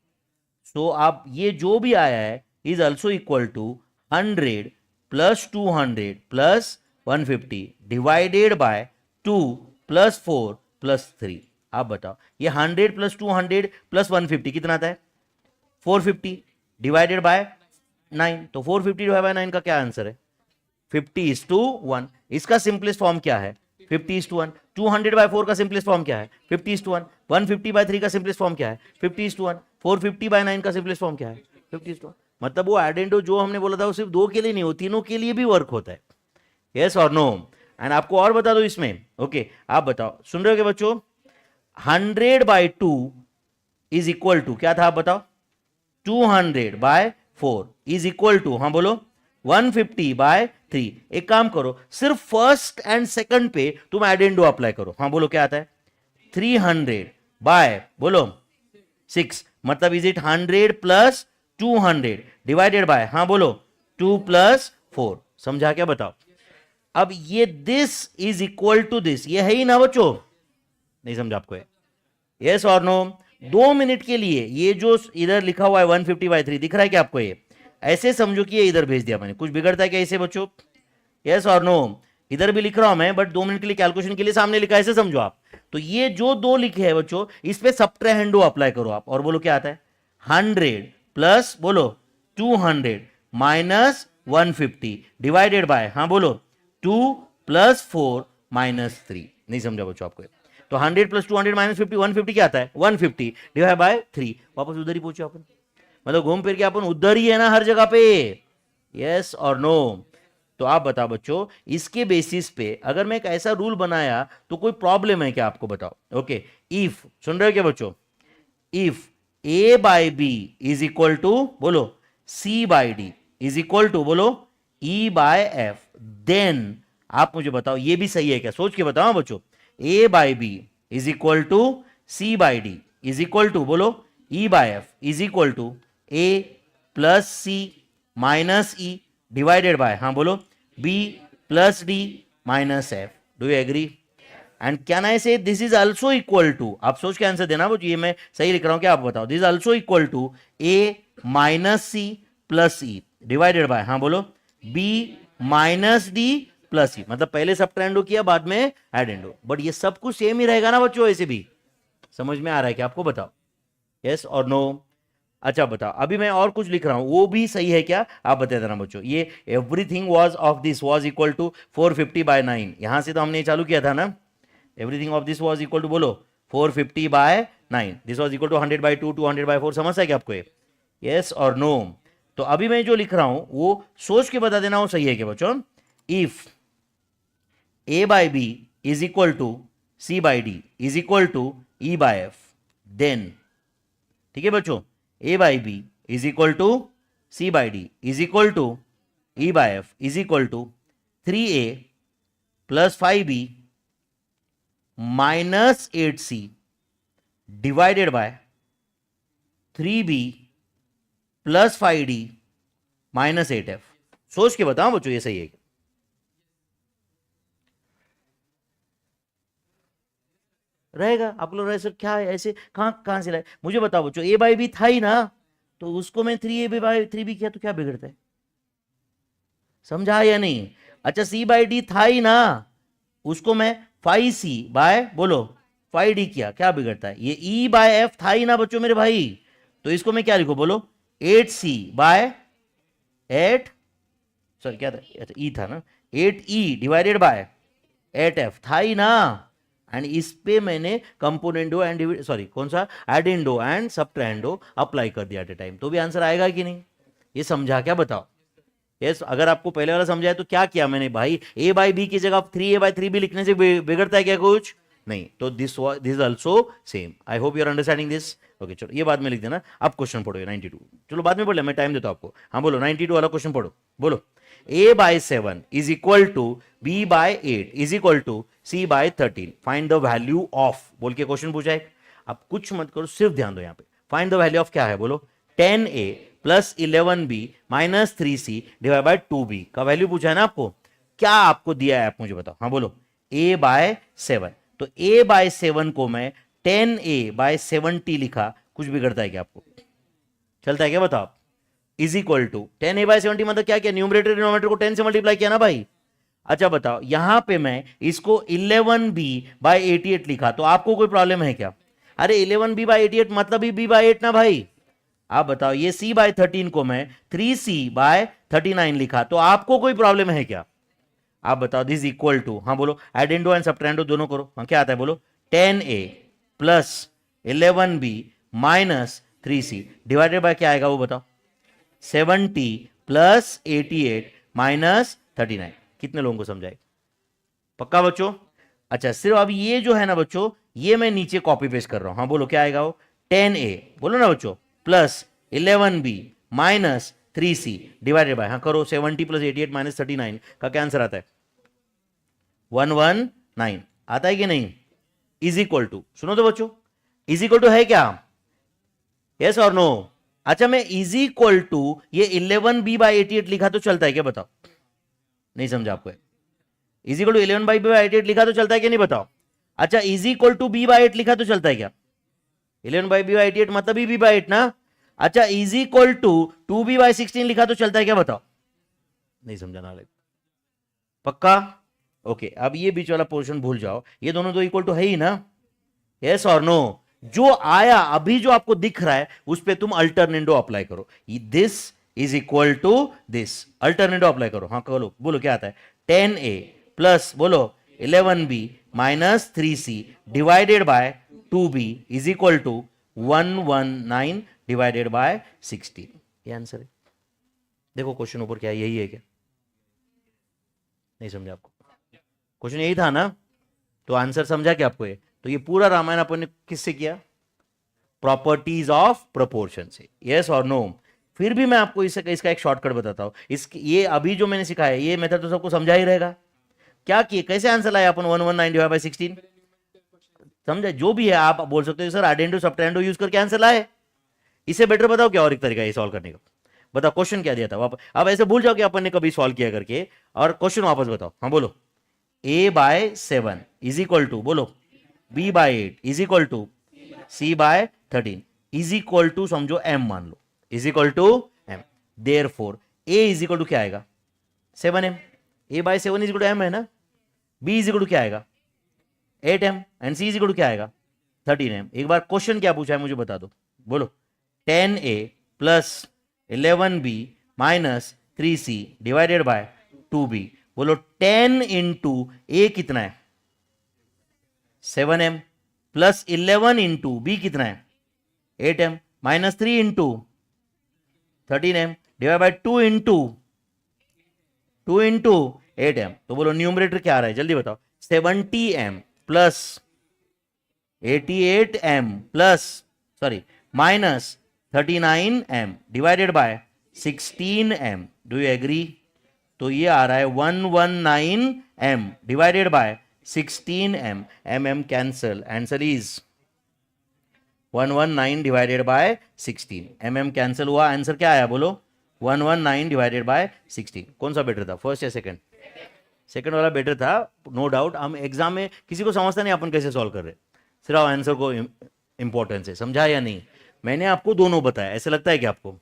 So आप ये जो भी आया है is also equal to 100 plus 200 plus 150 divided by 2 plus 4 plus 3. आप बताओ ये 100 प्लस 200 प्लस 150 कितना आता है? 450 डिवाइडेड बाय 9. तो 450 डिवाइड बाय 9 का क्या आंसर है? 50:1. इसका सिंपलेस्ट फॉर्म क्या है? 50:1. 200/4 का सिंपलेस्ट फॉर्म क्या है? 50:1. 150/3 का सिंपलेस्ट फॉर्म क्या है? 50:1. 450/9 का सिंपलेस्ट फॉर्म क्या है? 50:1. मतलब वो एडेंडो जो हमने बोला था वो सिर्फ दो के लिए नहीं, वो तीनों के लिए भी वर्क होता है. यस और नो? एंड आपको और बता दो इसमें, ओके आप बताओ, सुन रहे हो क्या बच्चों? 100/2 इज इक्वल टू क्या था आप बताओ? 200/4 इज इक्वल टू, हाँ बोलो, 150/3. एक काम करो, सिर्फ फर्स्ट एंड सेकंड पे तुम एडेंडो अप्लाई करो. हाँ बोलो क्या आता है? 300 बोलो 6. मतलब is it 100 plus 200 divided by, हाँ बोलो, 2 प्लस 4. समझा क्या? बताओ. अब ये this is equal to this, ये है ही ना बच्चों? नहीं समझा आपको? यस और नो? 2 मिनट के लिए ये जो इधर लिखा हुआ है 150/3 दिख रहा है क्या आपको? ये ऐसे समझो कि ये इधर भेज दिया मैंने, कुछ बिगड़ता है क्या इसे बच्चों? यस और नो? इधर भी लिख रहा हूं मैं, बट 2 मिनट के लिए कैलकुलेशन के लिए सामने लिखा है, ऐसे समझो आप. तो ये जो दो लिखे हैं बच्चों, इस पे सबट्रेंडो अप्लाई करो आप, और बोलो क्या आता है? 100 प्लस बोलो 200 माइनस 150 डिवाइडेड बाय, हाँ बोलो, 2 प्लस 4 माइनस 3. नहीं समझा बच्चों आपको? तो 100 प्लस 200 माइनस 50, 150 क्या आता है? 150 डिवाइड बाय 3. वापस उधर ही पहुंचे अपन, मतलब घूम फिर के अपन उधर ही है ना हर जगह पे. यस और नो? तो आप बताओ बच्चों, इसके बेसिस पे अगर मैं एक ऐसा रूल बनाया तो कोई प्रॉब्लम है क्या आपको? बताओ. ओके इफ, सुन रहे हो क्या बच्चों? If A by B is equal to बोलो c by d is equal to बोलो ई बाय एफ, देन आप मुझे बताओ ये भी सही है क्या, सोच के बताओ बच्चों। a by B is equal to C by D is equal to बोलो e by F is equal to a plus c minus e divided by, हाँ बोलो, b plus d minus f. Do you agree? And can I say this is also equal to, आप सोच के answer देना वो, ये मैं सही लिख रहा हूं क्या, आप बताओ। This is also equal to a minus C plus E divided by, हाँ बोलो, b minus D plus E. मतलब पहले सब ट्रेंडो किया बाद में एडेंडो, बट ये सब कुछ सेम ही रहेगा ना बच्चों, ऐसे भी। समझ में आ रहा है क्या आपको? बताओ यस और नो। अच्छा बताओ, अभी मैं और कुछ लिख रहा हूं वो भी सही है क्या, आप बता देना बच्चों। ये everything was of this was equal to 450/9, यहां से तो हमने चालू किया था ना। Everything of this was equal to बोलो 450/9, दिस वाज इक्वल टू 100/2 200/4। समझ है क्या आपको ये? यस और नो। तो अभी मैं जो लिख रहा हूं वो सोच के बता देना वो सही है क्या बच्चों। If a by B is equal to C by D is equal to E by F, then, ठीक है बच्चों, a by B is equal to C by D is equal to E by F is equal to 3a plus 5b minus 8c divided by 3b plus 5d minus 8f। सोच के बताओ बच्चों ये सही है क्या? रहेगा। आप लोग रहे सर क्या है ऐसे, कहां से लाए, मुझे बताओ बच्चों। a बाई बी था ही ना, तो उसको मैं 3a बाई 3b किया तो क्या बिगड़ता है? समझा या नहीं? अच्छा c बाई डी था ही ना, उसको मैं 5c बाय बोलो 5d किया, क्या बिगड़ता है? ये e बाय एफ था ही ना बच्चों मेरे भाई, तो इसको मैं क्या लिखो बोलो 8c बाय 8, सॉरी क्या था, अच्छा e था ना, 8e डिवाइडेड बाय 8f था ही ना। एंड इस पे मैंने कंपोनेंडो एंड सॉरी कौन सा एडेंडो एंड सबट्रेंडो अप्लाई कर दिया एट ए टाइम, तो भी आंसर आएगा कि नहीं? ये समझा क्या बताओ? यस अगर आपको पहले वाला समझाया तो क्या किया मैंने भाई, a बाई बी की जगह 3a/3b लिखने से बिगड़ता है क्या कुछ? नहीं। तो this this also same. I hope you are understanding this. Okay चलो ये बाद में लिख देना। अब क्वेश्चन पढ़ो 92, चलो बाद में पढ़ ले, मैं टाइम देता हूं आपको। हाँ बोलो 92 वाला क्वेश्चन पढ़ो, बोलो a by 7 is equal to b by 8 is equal to c by 13, find the value of, बोल के क्वेश्चन पूछा है। अब कुछ मत करो, सिर्फ ध्यान दो यहाँ पे। फाइंड द वैल्यू ऑफ क्या है बोलो, 10a plus 11b minus 3c divide by 2b का वैल्यू पूछा है ना आपको। क्या आपको दिया है आप मुझे बताओ। हाँ बोलो a बाय 7, तो a बाय 7 को मैं 10a बाय 70 लिखा, कुछ बिगड़ता है क्या आपको? चलता है क्या बताओ? Is equal to 10a bye 70 मतलब क्या किया, न्यूमरेटर डिनोमिनेटर को 10 से मल्टीप्लाई किया ना भाई। अच्छा बताओ यहां पे मैं इसको 11b बाय 88 लिखा, तो आपको कोई प्रॉब्लम है क्या? अरे 11b बाय 88 मतलब ही b बाय 8 ना भाई। आप बताओ ये c बाय 13 को मैं 3c बाय 39 लिखा, तो आपको कोई प्रॉब्लम है क्या? आप बताओ। दिस इक्वल टू, हाँ बोलो, एडेंडो एंड सबट्रेंडो दोनों करो। हाँ क्या आता है बोलो, 10a plus 11b minus 3c divided bye क्या आएगा वो बताओ, 70 प्लस 88 माइनस 39। कितने लोगों को समझाए? पक्का बच्चों? अच्छा सिर्फ अब ये जो है ना बच्चों, ये मैं नीचे कॉपी पेस्ट कर रहा हूं। हाँ बोलो क्या आएगा वो, 10a बोलो ना बच्चों plus 11b minus 3c divided by, हाँ करो, 70 प्लस 88 माइनस 39 का क्या आंसर आता है? 119 आता है कि नहीं? इज इक्वल टू, सुनो तो बच्चों, इज इक्वल टू है क्या? यस और नो? अच्छा मैं इज इक्वल टू ये 11b बाई 88 लिखा तो चलता है क्या बताओ? नहीं समझा आपको? Is equal to 11b by 88 लिखा तो चलता है क्या नहीं बताओ? अच्छा is equal to b by 8 लिखा तो चलता है क्या? 11b बाई 88 मतलब ही b बाई 8 ना। अच्छा is equal to 2b by 16 लिखा तो चलता है क्या बताओ? नहीं समझाना लगे पक्का? ओके अब ये बीच वाला पोर्शन भूल जाओ, ये दोनों तो इक्वल टू है ही ना। यस और नो? जो आया अभी जो आपको दिख रहा है उस पे तुम अल्टरनेटो अप्लाई करो, this is equal to this, alternendo apply करो। हाँ बोलो बोलो क्या आता है, 10a प्लस बोलो 11b minus 3c divided by 2b is equal to 119 divided by 16। ये आंसर है। देखो क्वेश्चन ऊपर क्या है, यही है क्या? नहीं समझा आपको? क्वेश्चन यही था ना, तो आंसर समझा क्या आपको? ये तो ये पूरा रामायण अपन ने किससे किया? प्रॉपर्टीज ऑफ प्रोपोर्शन से। यस और नो? फिर भी मैं आपको इसका एक शॉर्टकट बताता हूं। ये अभी जो मैंने सिखाया ये मेथड तो सबको समझा ही रहेगा। क्या किए, कैसे आंसर लाए अपन 119 डिवाइड बाई 16? समझे, जो भी है आप बोल सकते हो सर आइडेंटो सब्ट्रैंडो यूज करके आंसर लाए। इससे बेटर बताओ क्या और एक तरीका है सॉल्व करने का? बताओ क्वेश्चन क्या दिया था वापस, अब ऐसे भूल जाओ कि अपन ने कभी सॉल्व किया करके, और क्वेश्चन वापस बताओ। हाँ बोलो, a by 7 is equal to, बोलो b by 8 is equal to c by 13 is equal to, समझो m मान लो, is equal to m। Therefore a is equal to क्या आएगा, 7m। a by 7 is equal to m है ना, b is equal to क्या आएगा 8m, and c is equal to क्या आएगा 13m। एक बार क्वेश्चन क्या पूछा है मुझे बता दो, बोलो 10a plus 11b minus 3c divided by 2b। बोलो 10 इंटू ए कितना है 7m, प्लस 11 इंटू बी कितना है 8m, minus 3 into 13m divide by 2 into 8m। तो बोलो न्यूमरेटर क्या आ रहा है, जल्दी बताओ, 70m plus 88m plus, sorry, minus 39m divided by 16m। Do you agree? तो ये आ रहा है 119m divided by 16m। mm cancel, answer is 119 divided by 16। mm cancel हुआ, आंसर क्या आया बोलो 119 डिवाइडेड बाय 16। कौन सा बेटर था, फर्स्ट या सेकंड? सेकंड वाला बेटर था, नो डाउट। हम एग्जाम में किसी को समझता नहीं अपन कैसे सॉल्व कर रहे, सिर्फ आंसर को इंपॉर्टेंस है, समझा या नहीं? मैंने आपको दोनों बताया, ऐसे लगता है कि आपको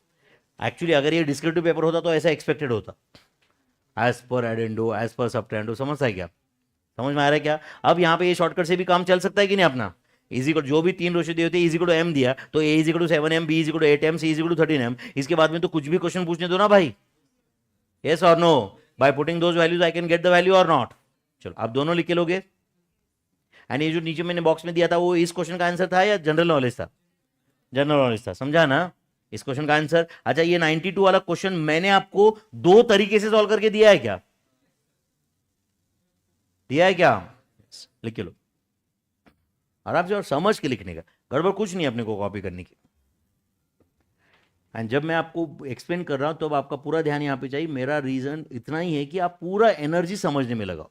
एक्चुअली अगर ये डिस्क्रिप्टिव पेपर होता तो ऐसा एक्सपेक्टेड होता, एज पर एडेंडो, एज पर सबटेंडो, समझता है क्या? समझ में आ रहा है क्या? अब यहाँ पे ये शॉर्टकट से भी काम चल सकता है कि नहीं अपना? इजिकल जो भी तीन रेशियो दिए होते हैं, इजिकल टू एम दिया तो a is equal to 7m, b is equal to 8m, c is equal to 13m। इसके बाद में तो कुछ भी क्वेश्चन पूछने दो ना भाई, यस और no, by putting those values I can get the value और नॉट। चलो आप दोनों लिख के लोगे। एंड ये जो नीचे मैंने बॉक्स में दिया था वो इस क्वेश्चन का आंसर था या जनरल नॉलेज था? जनरल नॉलेज था, समझा ना इस क्वेश्चन का आंसर? अच्छा, ये 92 वाला क्वेश्चन मैंने आपको दो तरीके से सॉल्व करके दिया है क्या? दिया है क्या? लिख के लो आराम से, और समझ के लिखने का, गड़बड़ कुछ नहीं अपने को कॉपी करने की। एंड जब मैं आपको एक्सप्लेन कर रहा हूं तो आपका पूरा ध्यान यहां पे चाहिए। मेरा रीजन इतना ही है कि आप पूरा एनर्जी समझने में लगाओ।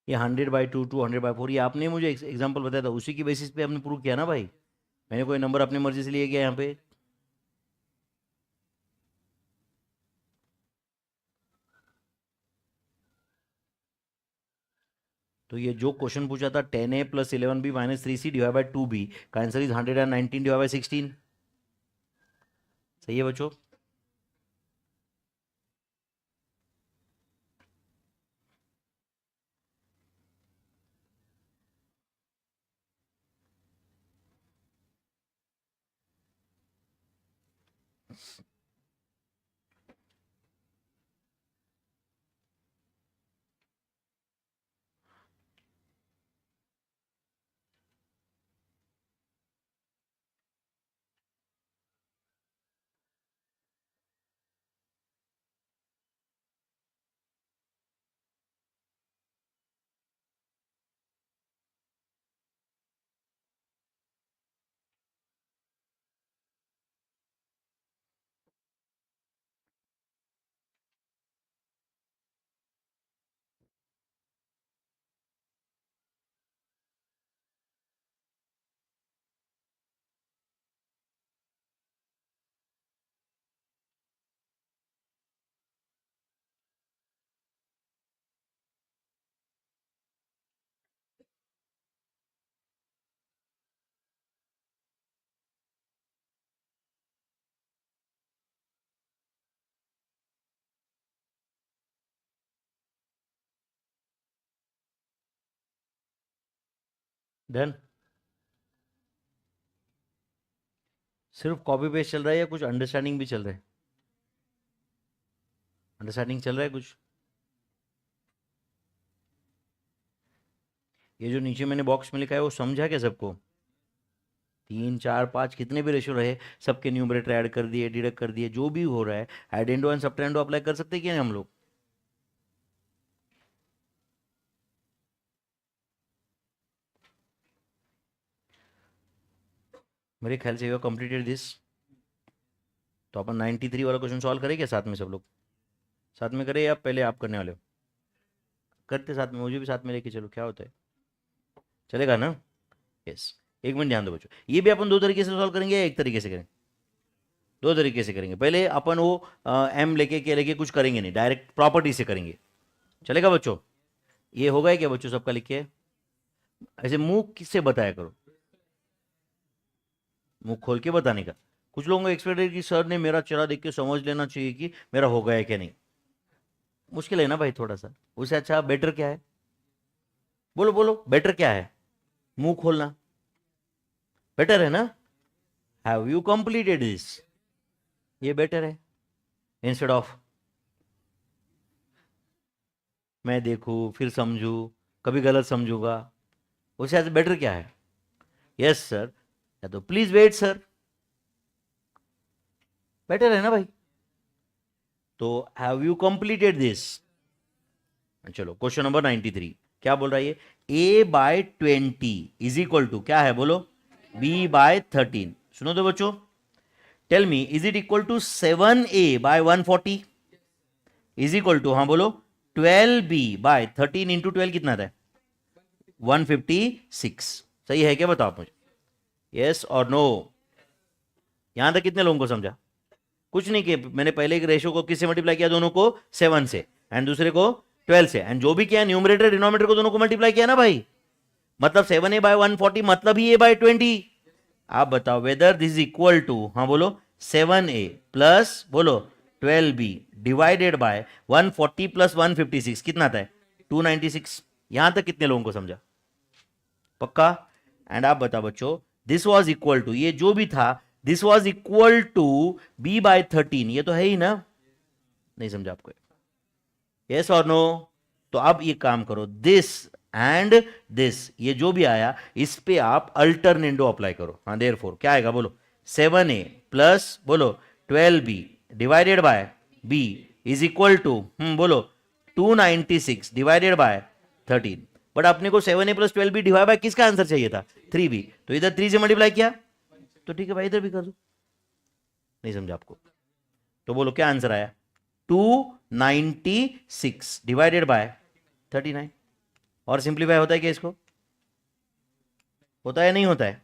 ये 100/2, 200/4, ये आपने मुझे एग्जांपल बताया था, उसी की बेसिस पे हमने प्रूव किया ना भाई। मैंने कोई नंबर अपनी मर्जी से लिए गया यहाँ पे? तो ये जो क्वेश्चन पूछा था 10a plus 11b minus 3c divide by 2b का आंसर इज 119 डिवाइड बाई 16। सही है बच्चों? डन। सिर्फ कॉपी पेस्ट चल रहा है या कुछ अंडरस्टैंडिंग भी चल रहा है? अंडरस्टैंडिंग चल रहा है कुछ? ये जो नीचे मैंने बॉक्स में लिखा है वो समझा क्या सबको? 3 4 5 कितने भी रेशियो रहे, सबके न्यूमरेटर ऐड कर दिए, डिडक्ट कर दिए, जो भी हो रहा है एडेंडो एंड सबटेंडो अप्लाई कर सकते हैं क्या हम लोग? मेरे ख्याल से यू कंप्लीटेड दिस। तो अपन 93 वाला क्वेश्चन सॉल्व करें क्या साथ में सब लोग? साथ में करें या पहले आप करने वाले हो? करते साथ में, मुझे भी साथ में लेके चलो, क्या होता है, चलेगा ना? यस। एक मिनट ध्यान दो बच्चों, ये भी अपन दो तरीके से सॉल्व करेंगे या एक तरीके से करेंगे? दो तरीके से करेंगे। पहले अपन वो एम लेके के लेके कुछ करेंगे नहीं, डायरेक्ट प्रॉपर्टी से करेंगे। चलेगा बच्चों? ये होगा क्या बच्चों सबका लिख के? ऐसे मुंह किससे बताया करो, मुंह खोल के बताने का। कुछ लोगों को एक्सपेक्ट है कि सर ने मेरा चेहरा देख के समझ लेना चाहिए कि मेरा हो गया है क्या नहीं। मुश्किल है ना भाई थोड़ा सा, उससे अच्छा बेटर क्या है? बोलो बोलो, बेटर क्या है? मुंह खोलना बेटर है ना? हैव यू कंप्लीटेड दिस, ये बेटर है इंस्टेड ऑफ मैं देखूं फिर समझूं, कभी गलत समझूंगा। उससे अच्छा बेटर क्या है? यस सर, या तो प्लीज वेट सर, बेटर है ना भाई? तो हैव यू कंप्लीटेड दिस। चलो क्वेश्चन नंबर 93 क्या बोल रहा है ये? a/20 इज इक्वल टू क्या है बोलो? b/13। सुनो तो बच्चों, tell me is it equal to 7a/140 is equal to, हाँ बोलो, 12b/13 इंटू 12 कितना था? 156। सही है क्या, बताओ आप मुझे, यस और नो? यहां तक कितने लोगों को समझा? कुछ नहीं किया, मैंने पहले एक रेशो को किससे मल्टीप्लाई किया? दोनों को 7 से, एंड दूसरे को 12 से, एंड जो भी किया न्यूमरेटर डिनोमिनेटर को दोनों को मल्टीप्लाई किया ना भाई, मतलब 7a/140 मतलब ही a/20। आप बताओ whether this is equal to, हाँ बोलो, 7a प्लस बोलो 12b डिवाइडेड बाय 140 प्लस 156 कितना था? 296। यहां तक कितने लोगों को समझा? पक्का? एंड आप बताओ बच्चों, दिस वॉज इक्वल टू, ये जो भी था this was equal to b/13, ये तो है ही ना? नहीं समझा आपको? यस और नो? तो अब ये काम करो, दिस एंड दिस, ये जो भी आया इस पे आप अल्टरनेंडो अप्लाई करो। हाँ देयरफॉर क्या आएगा बोलो? 7a प्लस बोलो 12b divided by b is equal to बोलो 296 डिवाइडेड बाय 13। बट अपने को 7a plus 12b divide by किसका आंसर चाहिए था? 3b, तो इधर 3 से मल्टीप्लाई किया, तो ठीक है भाई इधर भी कर दो। नहीं समझा आपको? तो बोलो क्या आंसर आया? 296 डिवाइडेड बाय 39। और सिंप्लीफाई होता है क्या इसको? होता है नहीं होता है?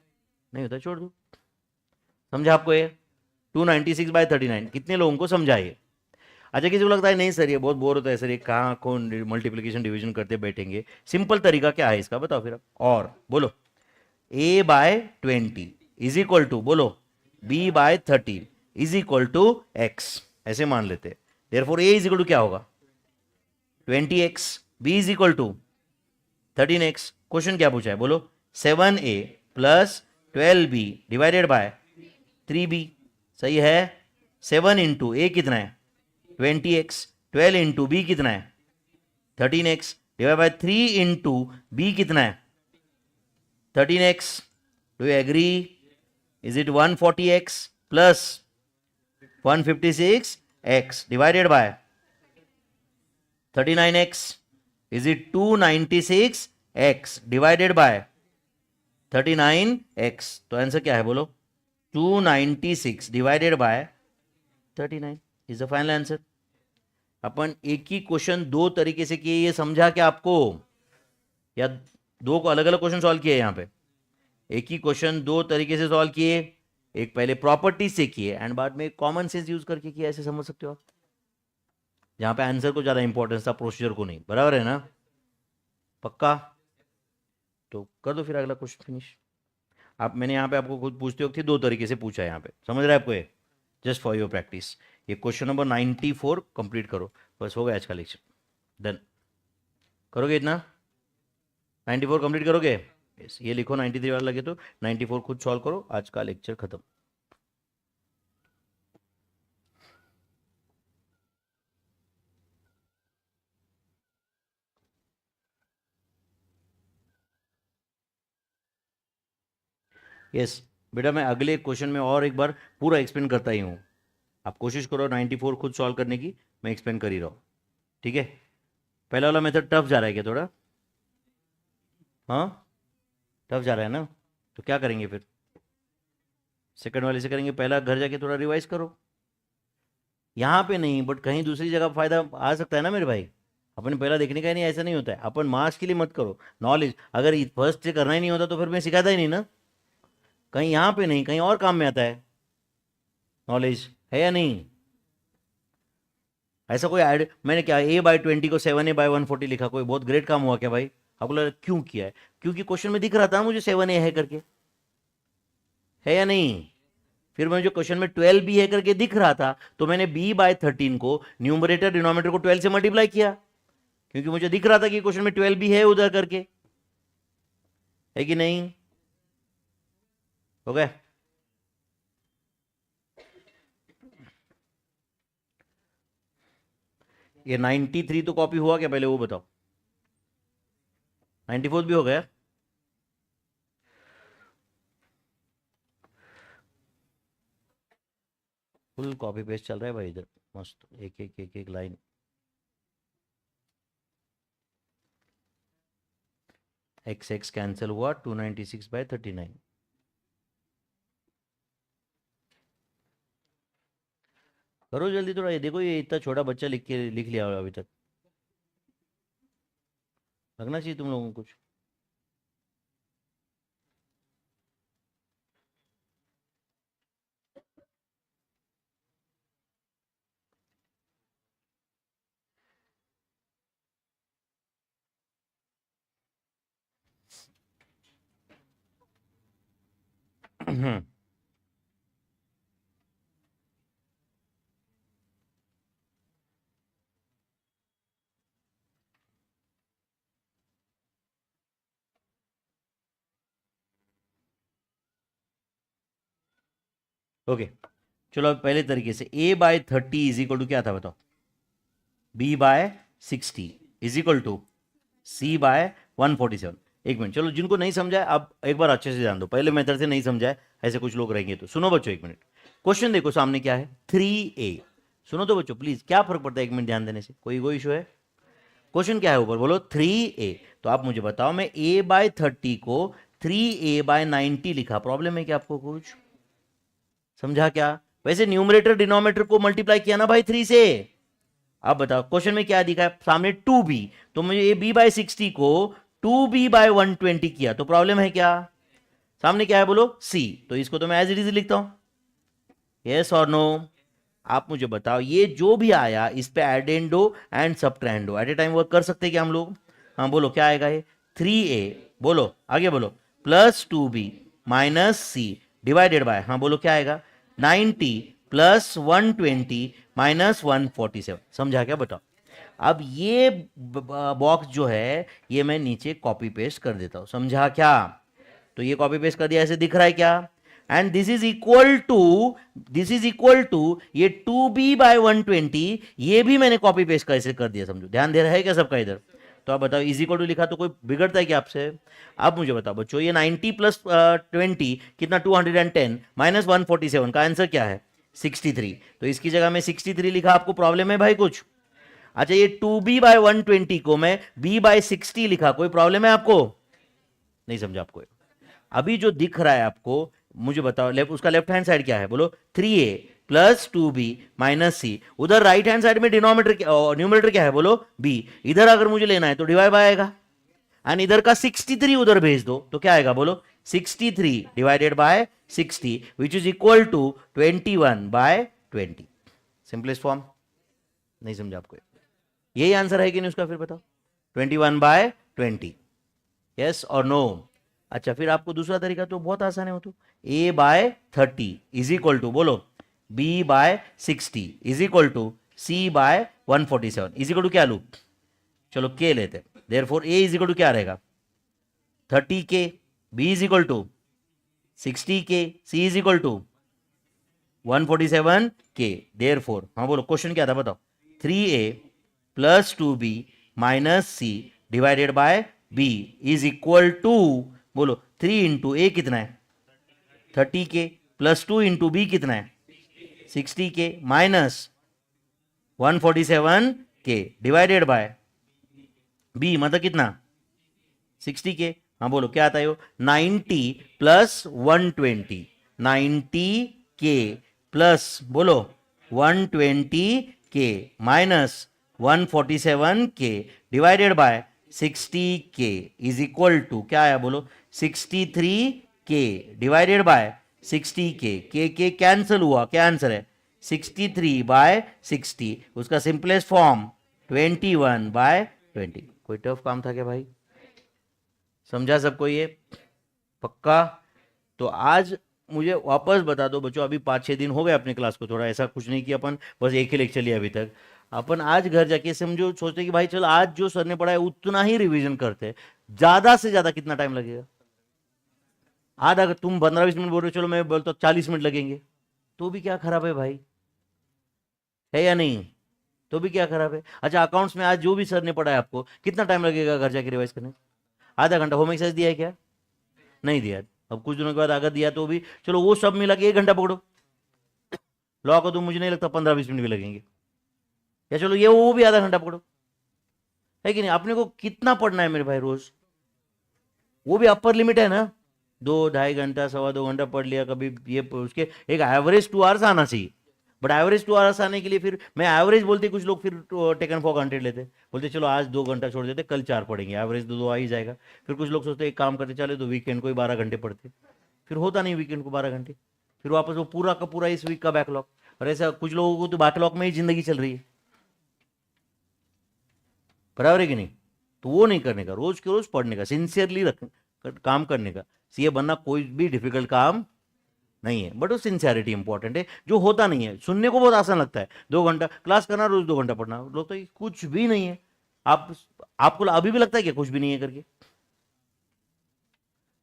नहीं होता, छोड़ दो। समझा आपको ये? 296/39 कितने लोगों को समझा ये? अच्छा किसी को लगता है नहीं सर ये बहुत बोर होता है सर, ये कहाँ कौन मल्टीप्लिकेशन डिवीजन करते बैठेंगे? सिंपल तरीका क्या है इसका बताओ फिर आप। और बोलो a/20 इज इक्वल टू बोलो b/13 is equal to x, ऐसे मान लेते हैं। Therefore a is equal to क्या होगा? 20x, b is equal to 13x। Question क्या पूछा है बोलो? 7a plus 12b divided by 3b। सही है? 7 इंटू a कितना है? 20x, 12 इंटू b कितना है? 13x divide by 3 into b कितना है? 13x। Do you agree? Is it 140x plus 156x divided by 39x? Is it 296x divided by 39x? तो answer क्या है बोलो? 296 divided by 39 is the final answer. अपन एक ही क्वेश्चन दो तरीके से किए, ये समझा क्या आपको? या दो को अलग अलग क्वेश्चन सॉल्व किए? यहां पे एक ही क्वेश्चन दो तरीके से सॉल्व किए, एक पहले प्रॉपर्टी से किए एंड बाद में कॉमन सेंस यूज करके किया, ऐसे समझ सकते हो आप। जहां पे आंसर को ज्यादा इंपॉर्टेंस था, प्रोसीजर को नहीं। बराबर है ना? पक्का? तो कर दो फिर अगला क्वेश्चन फिनिश। आप मैंने यहाँ पे आपको खुद पूछते वक्त दो तरीके से पूछा है यहाँ पे, समझ रहे हैं आपको? ये जस्ट फॉर योर प्रैक्टिस। ये क्वेश्चन नंबर 94 कंप्लीट करो, बस हो गया आज का लेक्चर। डन। करोगे इतना? 94 कंप्लीट करोगे? yes, ये लिखो 93 वाला लगे तो 94 खुद सॉल्व करो, आज का लेक्चर खत्म। यस बेटा, मैं अगले क्वेश्चन में और एक बार पूरा एक्सप्लेन करता ही हूँ, आप कोशिश करो 94 खुद सॉल्व करने की, मैं एक्सप्लेन कर ही रहा हूँ, ठीक है। पहला वाला मेथड टफ जा रहा है क्या थोड़ा? हाँ टफ जा रहा है ना, तो क्या करेंगे फिर? सेकंड वाले से करेंगे, पहला घर जाके थोड़ा रिवाइज करो, यहाँ पे नहीं बट कहीं दूसरी जगह फायदा आ सकता है ना मेरे भाई। अपन पहला देखने का ही नहीं, ऐसा नहीं होता है, अपन मार्क्स के लिए मत करो, नॉलेज अगर फर्स्ट से करना ही नहीं होता तो फिर मैं सिखाता ही नहीं ना, कहीं यहाँ पे नहीं कहीं और काम में आता है, नॉलेज है या नहीं? ऐसा कोई ऐड मैंने क्या a/20 को 7a/140 लिखा, कोई बहुत ग्रेट काम हुआ क्या भाई? आपको लगा क्यों किया है? क्योंकि क्वेश्चन में दिख रहा था मुझे 7a है करके, है या नहीं? फिर मैं जो क्वेश्चन में 12b है करके दिख रहा था तो मैंने b/13 को न्यूमरेटर डिनोमिनेटर को 12 से मल्टीप्लाई किया, क्योंकि मुझे दिख रहा था कि क्वेश्चन में 12b है उधर करके, है कि नहीं? हो गया? ये 93 तो कॉपी हुआ क्या पहले वो बताओ? 94 भी हो गया? फुल कॉपी पेस्ट चल रहा है भाई इधर, मस्त एक एक एक एक लाइन। x कैंसिल हुआ, 296/39। करो जल्दी थोड़ा, ये देखो ये इतना छोटा बच्चा लिख लिया अभी तक, लगना चाहिए तुम लोगों को कुछ। ओके चलो अब पहले तरीके से a/30 इज इक्वल टू क्या था बताओ? b/60 is equal to c/147। एक मिनट, चलो जिनको नहीं समझा है अब एक बार अच्छे से जान दो, पहले मेथड से नहीं समझा है, ऐसे कुछ लोग रहेंगे तो सुनो बच्चों एक मिनट। क्वेश्चन देखो सामने क्या है, 3a। सुनो तो बच्चों प्लीज, क्या फर्क पड़ता है एक मिनट ध्यान देने से, कोई इशू है? क्वेश्चन क्या है ऊपर बोलो 3a, तो आप मुझे बताओ मैं a/30 को 3a/90 लिखा, प्रॉब्लम है क्या आपको कुछ? समझा क्या? वैसे न्यूमरेटर डिनोमिनेटर को मल्टीप्लाई किया ना भाई 3 से। अब बताओ क्वेश्चन में क्या दिखा है सामने 2b, तो मुझे ये b/60 को 2b/120 किया, तो प्रॉब्लम है क्या? सामने क्या है बोलो c, तो इसको तो मैं एज इट इज लिखता हूं, यस और नो? आप मुझे बताओ ये जो भी आया इस पे addendo and subtrahendo at a time work कर सकते हैं क्या हम लोग? हाँ बोलो क्या आएगा ये 3a, बोलो आगे बोलो, plus 2b minus C divided by, हाँ बोलो क्या आएगा 90 प्लस 120 माइनस 147। समझा क्या बताओ? अब ये बॉक्स जो है ये मैं नीचे कॉपी पेस्ट कर देता हूं, समझा क्या? तो ये कॉपी पेस्ट कर दिया, ऐसे दिख रहा है क्या? And this is equal to ये 2b/120, ये भी मैंने कॉपी पेस्ट कैसे कर दिया समझो, ध्यान दे रहा है क्या सबका इधर? तो आप बताओ इज इक्वल टू लिखा तो कोई बिगड़ता है क्या आपसे? अब मुझे बताओ बच्चों ये 90 प्लस 20 कितना 210 माइनस 147 का आंसर क्या है 63, तो इसकी जगह में 63 लिखा, आपको प्रॉब्लम है भाई कुछ? अच्छा ये 2b/120 को मैं b/60 लिखा, कोई प्रॉब्लम है आपको? नहीं समझा आपको? अभी जो दिख रहा है आपको मुझे बताओ उसका लेफ्ट हैंड साइड क्या है बोलो 3a प्लस 2b माइनस सी, उधर राइट हैंड साइड में डिनोमिनेटर न्यूमरेटर क्या है बोलो b, इधर अगर मुझे लेना है तो डिवाइड बाय आएगा, एंड इधर का 63 उधर भेज दो तो क्या आएगा बोलो 63 divided by 60 which is equal to 21/20। Simplest form, नहीं समझा आपको? यही आंसर है कि नहीं उसका? फिर बताओ 21/20, यस और नो? अच्छा फिर आपको दूसरा तरीका तो बहुत आसान है, वो तो a/30 इज इक्वल टू बोलो b/60 is equal to c/147 is equal to क्या लू, चलो k लेते, therefore a is equal to क्या रहेगा 30k, B is equal to 60K, C is equal to 147K. Therefore, हाँ बोलो क्वेश्चन क्या था बताओ. 3A plus 2B minus C divided by B is equal to, बोलो 3 into A कितना है 30K plus 2 into B कितना है 60K minus 147K divided by B मतलब कितना 60K. हाँ बोलो क्या आता है वो 90 प्लस 120, 90K प्लस बोलो 120K minus 147K divided by 60K is equal to क्या आया बोलो 63K डिवाइडेड बाय 60K. के कैंसिल हुआ, क्या आंसर है 63 बाय 60. उसका सिंपलेस्ट फॉर्म 21 बाय 20. कोई टफ काम था क्या भाई? समझा सबको ये पक्का? तो आज मुझे वापस बता दो बच्चों, अभी 5-6 दिन हो गए अपने क्लास को, थोड़ा ऐसा कुछ नहीं किया अपन, बस एक ही लेक्चर लिया अभी तक. अपन आज घर जाके समझो सोचते कि भाई चल आज जो सर ने पढ़ाया उतना ही रिवीजन करते. ज्यादा से ज्यादा कितना टाइम लगेगा? आधा. अगर तुम 15-20 मिनट बोल रहे हो, चलो मैं बोलता हूँ 40 मिनट लगेंगे, तो भी क्या खराब है भाई? है या नहीं? तो भी क्या खराब है? अच्छा अकाउंट्स में आज जो भी सर ने पढ़ाया आपको कितना टाइम लगेगा घर जाके रिवाइज करने? आधा घंटा. होम एक्सरसाइज दिया है क्या? नहीं दिया. अब कुछ दिनों के बाद अगर दिया तो भी चलो वो सब मिला के 1 घंटा पकड़ो. लॉ को तो मुझे नहीं लगता 15-20 मिनट भी लगेंगे, या चलो ये वो भी आधा घंटा पकड़ो. है कि नहीं? अपने को कितना पढ़ना है मेरे भाई रोज? वो भी अपर लिमिट है ना, 2-2.5 घंटा 2.25 घंटा पढ़ लिया कभी. ये उसके एक एवरेज 2 आवर्स आना चाहिए. बट एवरेज 2 आवर्स आने के लिए फिर मैं एवरेज बोलते, कुछ लोग फिर टेकन फॉर ग्रांटेड लेते, बोलते चलो आज 2 घंटा छोड़ देते, कल 4 पढ़ेंगे, एवरेज 2 आ ही जाएगा. फिर कुछ लोग सोचते एक काम करते चले तो वीकेंड को ही 12 घंटे पढ़ते, फिर होता नहीं वीकेंड को 12 घंटे, फिर वापस वो पूरा का पूरा इस वीक का बैकलॉग. और ऐसा कुछ लोगों को तो बैकलॉग में ही जिंदगी चल रही है. बराबर है कि नहीं? तो वो नहीं करने का, रोज के रोज पढ़ने का, सिंसियरली काम करने का. सीए बनना कोई भी डिफिकल्ट काम नहीं है, बट वो सिंसियरिटी इंपॉर्टेंट है, जो होता नहीं है. सुनने को बहुत आसान लगता है, 2 घंटा क्लास करना, रोज 2 घंटा पढ़ना, लोग तो कुछ भी नहीं है. आपको अभी भी लगता है कि कुछ भी नहीं है करके?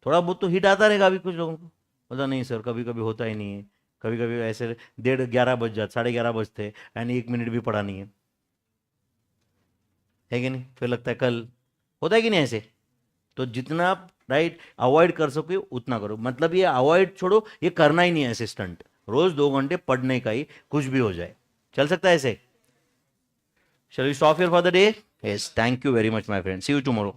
थोड़ा बहुत तो हिट आता रहेगा अभी कुछ लोगों को. पता नहीं सर, कभी कभी होता ही नहीं है, कभी कभी ऐसे 11:30 बज जाते, 11:30 बजते एंड 1 मिनट भी पढ़ा नहीं है कि नहीं? फिर लगता है कल. होता है कि नहीं ऐसे? तो जितना राइट अवॉइड कर सके उतना करो. मतलब ये अवॉइड छोड़ो, ये करना ही नहीं है असिस्टेंट. रोज 2 घंटे पढ़ने का ही, कुछ भी हो जाए चल सकता है ऐसे. Shall we stop here for the day? Yes, thank you very much my friend. See you tomorrow.